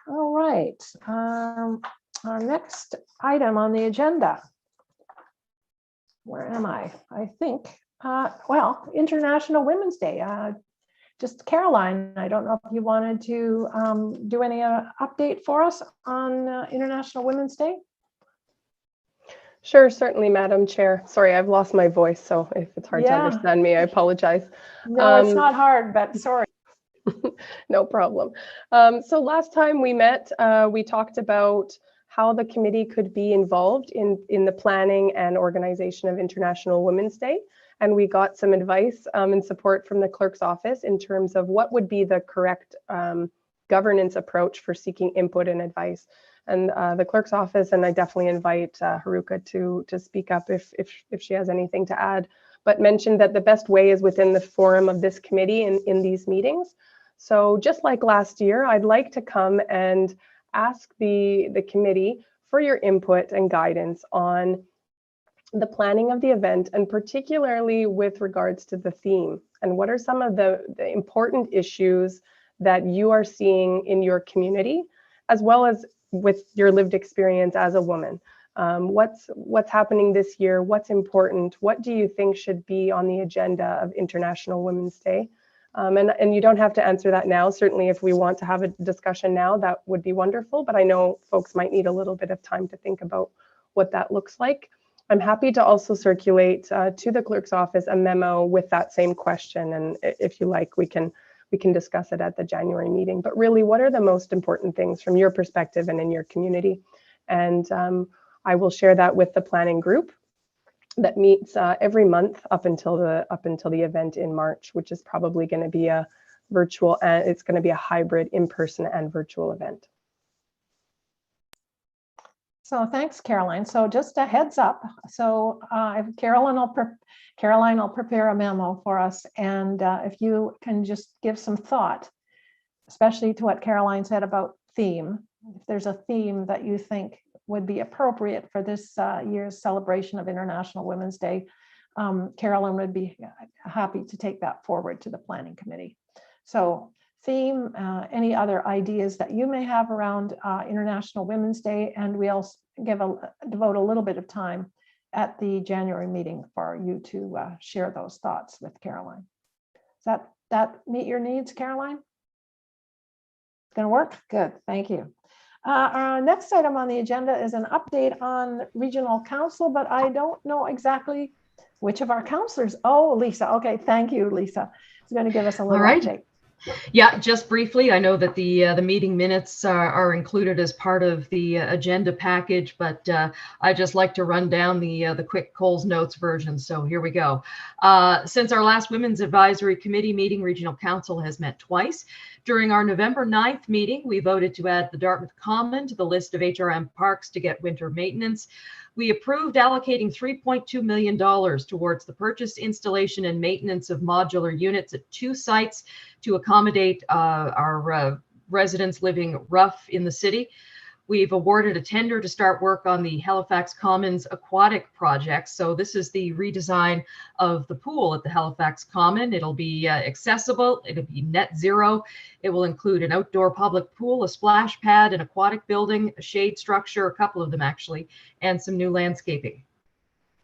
All right. Our next item on the agenda. Where am I? I think, well, International Women's Day. Just Caroline, I don't know if you wanted to do any update for us on International Women's Day? Sure, certainly, Madam Chair. Sorry, I've lost my voice, so if it's hard to understand me, I apologize. No, it's not hard, but sorry. No problem. So last time we met, we talked about how the committee could be involved in the planning and organization of International Women's Day. And we got some advice and support from the clerk's office in terms of what would be the correct governance approach for seeking input and advice. And the clerk's office, and I definitely invite Haruka to speak up if she has anything to add, but mentioned that the best way is within the forum of this committee in these meetings. So just like last year, I'd like to come and ask the committee for your input and guidance on the planning of the event, and particularly with regards to the theme. And what are some of the important issues that you are seeing in your community as well as with your lived experience as a woman. What's happening this year? What's important? What do you think should be on the agenda of International Women's Day? And you don't have to answer that now. Certainly, if we want to have a discussion now, that would be wonderful. But I know folks might need a little bit of time to think about what that looks like. I'm happy to also circulate to the clerk's office a memo with that same question. And if you like, we can discuss it at the January meeting. But really, what are the most important things from your perspective and in your community? And I will share that with the planning group that meets every month up until the event in March, which is probably going to be a virtual, and it's going to be a hybrid in-person and virtual event. So thanks, Caroline. So just a heads up. So Caroline will prepare a memo for us, and if you can just give some thought, especially to what Caroline said about theme. If there's a theme that you think would be appropriate for this year's celebration of International Women's Day, Carolyn would be happy to take that forward to the planning committee. So theme, any other ideas that you may have around International Women's Day, and we'll devote a little bit of time at the January meeting for you to share those thoughts with Caroline. Does that meet your needs, Caroline? It's going to work? Good, thank you. Our next item on the agenda is an update on regional council, but I don't know exactly which of our councillors. Oh, Lisa. Okay, thank you, Lisa. It's going to give us a little update. Yeah, just briefly, I know that the meeting minutes are included as part of the agenda package, but I just like to run down the quick Coles Notes version. So here we go. Since our last Women's Advisory Committee meeting, Regional Council has met twice. During our November 9th meeting, we voted to add the Dartmouth Common to the list of HRM parks to get winter maintenance. We approved allocating $3.2 million towards the purchase, installation, and maintenance of modular units at 2 sites to accommodate our residents living rough in the city. We've awarded a tender to start work on the Halifax Commons Aquatic project. So this is the redesign of the pool at the Halifax Common. It'll be accessible. It'll be net zero. It will include an outdoor public pool, a splash pad, an aquatic building, a shade structure, a couple of them actually, and some new landscaping.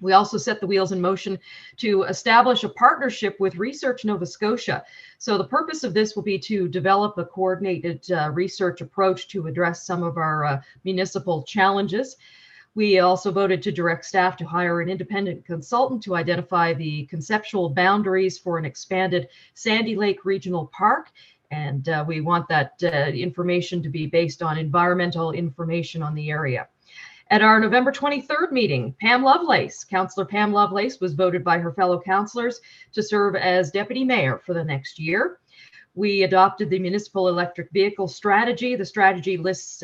We also set the wheels in motion to establish a partnership with Research Nova Scotia. So the purpose of this will be to develop a coordinated research approach to address some of our municipal challenges. We also voted to direct staff to hire an independent consultant to identify the conceptual boundaries for an expanded Sandy Lake Regional Park. And we want that information to be based on environmental information on the area. At our November 23rd meeting, Councillor Pam Lovelace was voted by her fellow councillors to serve as deputy mayor for the next year. We adopted the municipal electric vehicle strategy. The strategy lists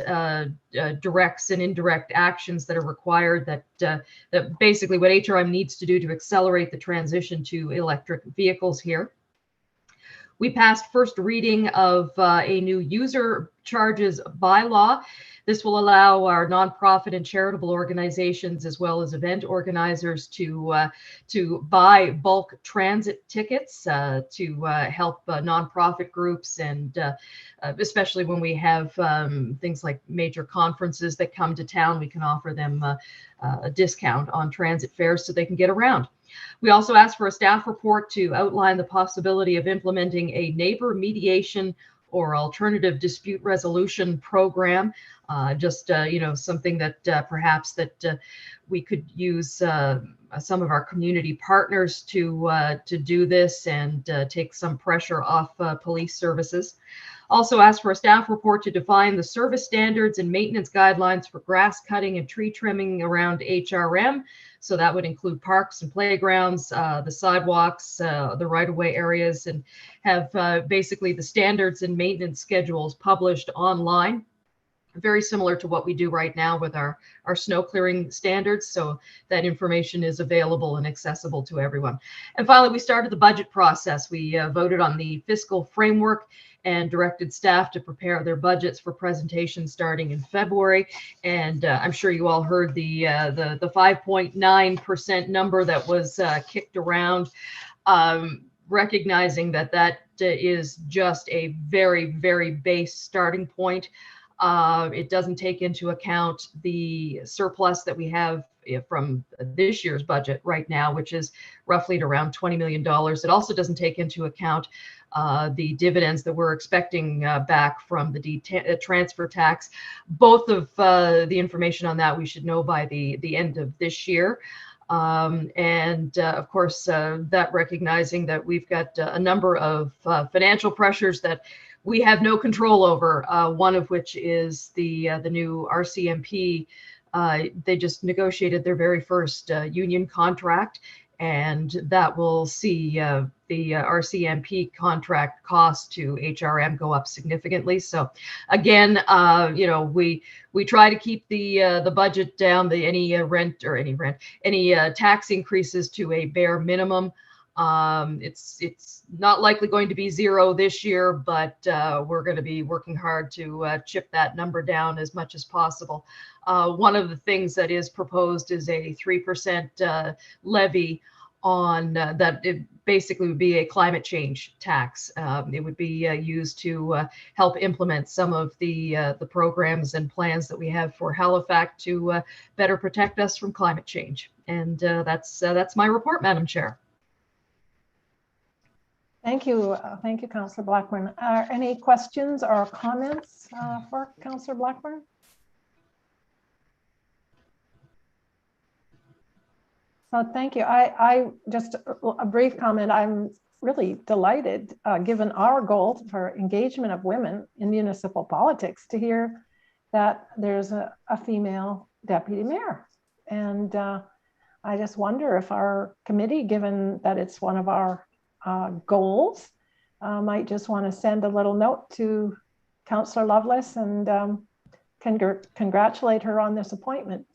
directs and indirect actions that are required that basically what HRM needs to do to accelerate the transition to electric vehicles here. We passed first reading of a new user charges bylaw. This will allow our nonprofit and charitable organizations, as well as event organizers, to buy bulk transit tickets to help nonprofit groups, and especially when we have things like major conferences that come to town, we can offer them a discount on transit fares so they can get around. We also asked for a staff report to outline the possibility of implementing a neighbor mediation or alternative dispute resolution program. Something that perhaps that we could use some of our community partners to do this and take some pressure off police services. Also asked for a staff report to define the service standards and maintenance guidelines for grass cutting and tree trimming around HRM. So that would include parks and playgrounds, the sidewalks, the right-of-way areas, and have basically the standards and maintenance schedules published online. Very similar to what we do right now with our snow clearing standards. So that information is available and accessible to everyone. And finally, we started the budget process. We voted on the fiscal framework and directed staff to prepare their budgets for presentation starting in February. And I'm sure you all heard the 5.9% number that was kicked around, recognizing that that is just a very, very base starting point. It doesn't take into account the surplus that we have from this year's budget right now, which is roughly at around $20 million. It also doesn't take into account the dividends that we're expecting back from the transfer tax. Both of the information on that we should know by the end of this year. Of course, that recognizing that we've got a number of financial pressures that we have no control over, one of which is the new RCMP. They just negotiated their very first union contract, and that will see the RCMP contract cost to HRM go up significantly. So again, we try to keep the budget down, any tax increases to a bare minimum. It's not likely going to be zero this year, but we're going to be working hard to chip that number down as much as possible. One of the things that is proposed is a 3% levy on that. It basically would be a climate change tax. It would be used to help implement some of the programs and plans that we have for Halifax to better protect us from climate change. And that's my report, Madam Chair. Thank you, Councillor Blackburn. Any questions or comments for Councillor Blackburn? So thank you. I just a brief comment. I'm really delighted, given our goal for engagement of women in municipal politics, to hear that there's a female deputy mayor. And I just wonder if our committee, given that it's one of our goals, might just want to send a little note to Councillor Lovelace and congratulate her on this appointment.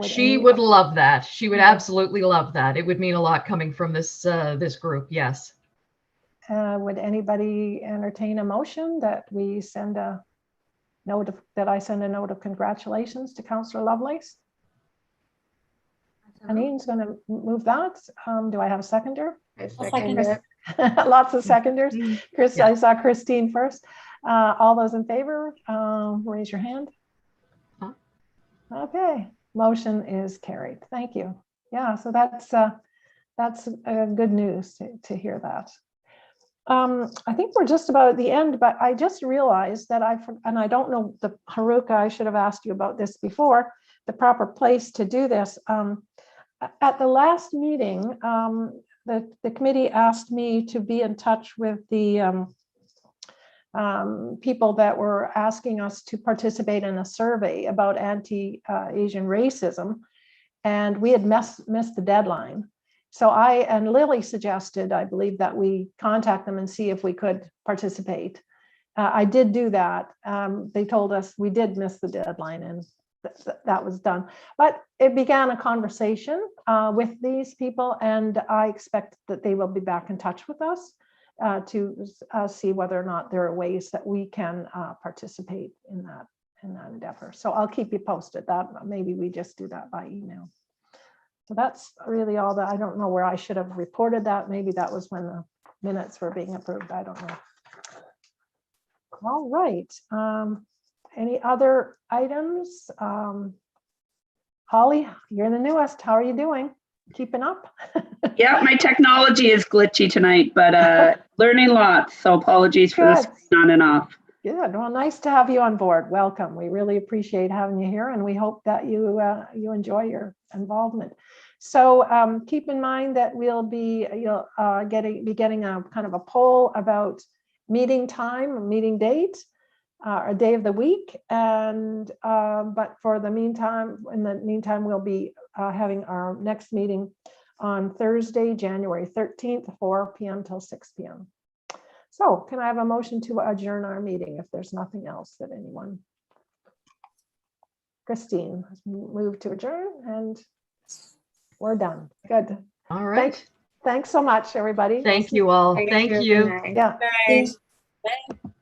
She would love that. She would absolutely love that. It would mean a lot coming from this group. Yes. Would anybody entertain a motion that we send a note of, that I send a note of congratulations to Councillor Lovelace? Hanine's going to move that. Do I have a seconder? I'll second it. Lots of seconders. Chris, Yeah. I saw Christine first. All those in favor, raise your hand. Okay, motion is carried. Thank you. Yeah, so that's good news to hear that. I think we're just about at the end, but I just realized that and I don't know, Haruka, I should have asked you about this before, the proper place to do this. At the last meeting, the committee asked me to be in touch with the people that were asking us to participate in a survey about anti-Asian racism, and we had missed the deadline. So I and Lily suggested, I believe, that we contact them and see if we could participate. I did do that. They told us we did miss the deadline, and that was done. But it began a conversation with these people, and I expect that they will be back in touch with us to see whether or not there are ways that we can participate in that endeavor. So I'll keep you posted. That maybe we just do that by email. So that's really all that. I don't know where I should have reported that. Maybe that was when the minutes were being approved. I don't know. All right. Any other items? Holly, you're the newest. How are you doing? Keeping up? Yeah, my technology is glitchy tonight, but learning lots. So apologies for this on and off. Good. Well, nice to have you on board. Welcome. We really appreciate having you here, and we hope that you enjoy your involvement. So keep in mind that we'll be getting a kind of a poll about meeting time, meeting date, a day of the week, and but for the meantime, in the meantime, we'll be having our next meeting on Thursday, January 13th, 4 p.m. till 6 p.m. So can I have a motion to adjourn our meeting if there's nothing else that anyone? Christine has moved to adjourn, and we're done. Good. All right. Thanks so much, everybody. Thank you all. Thank you. Yeah. Bye.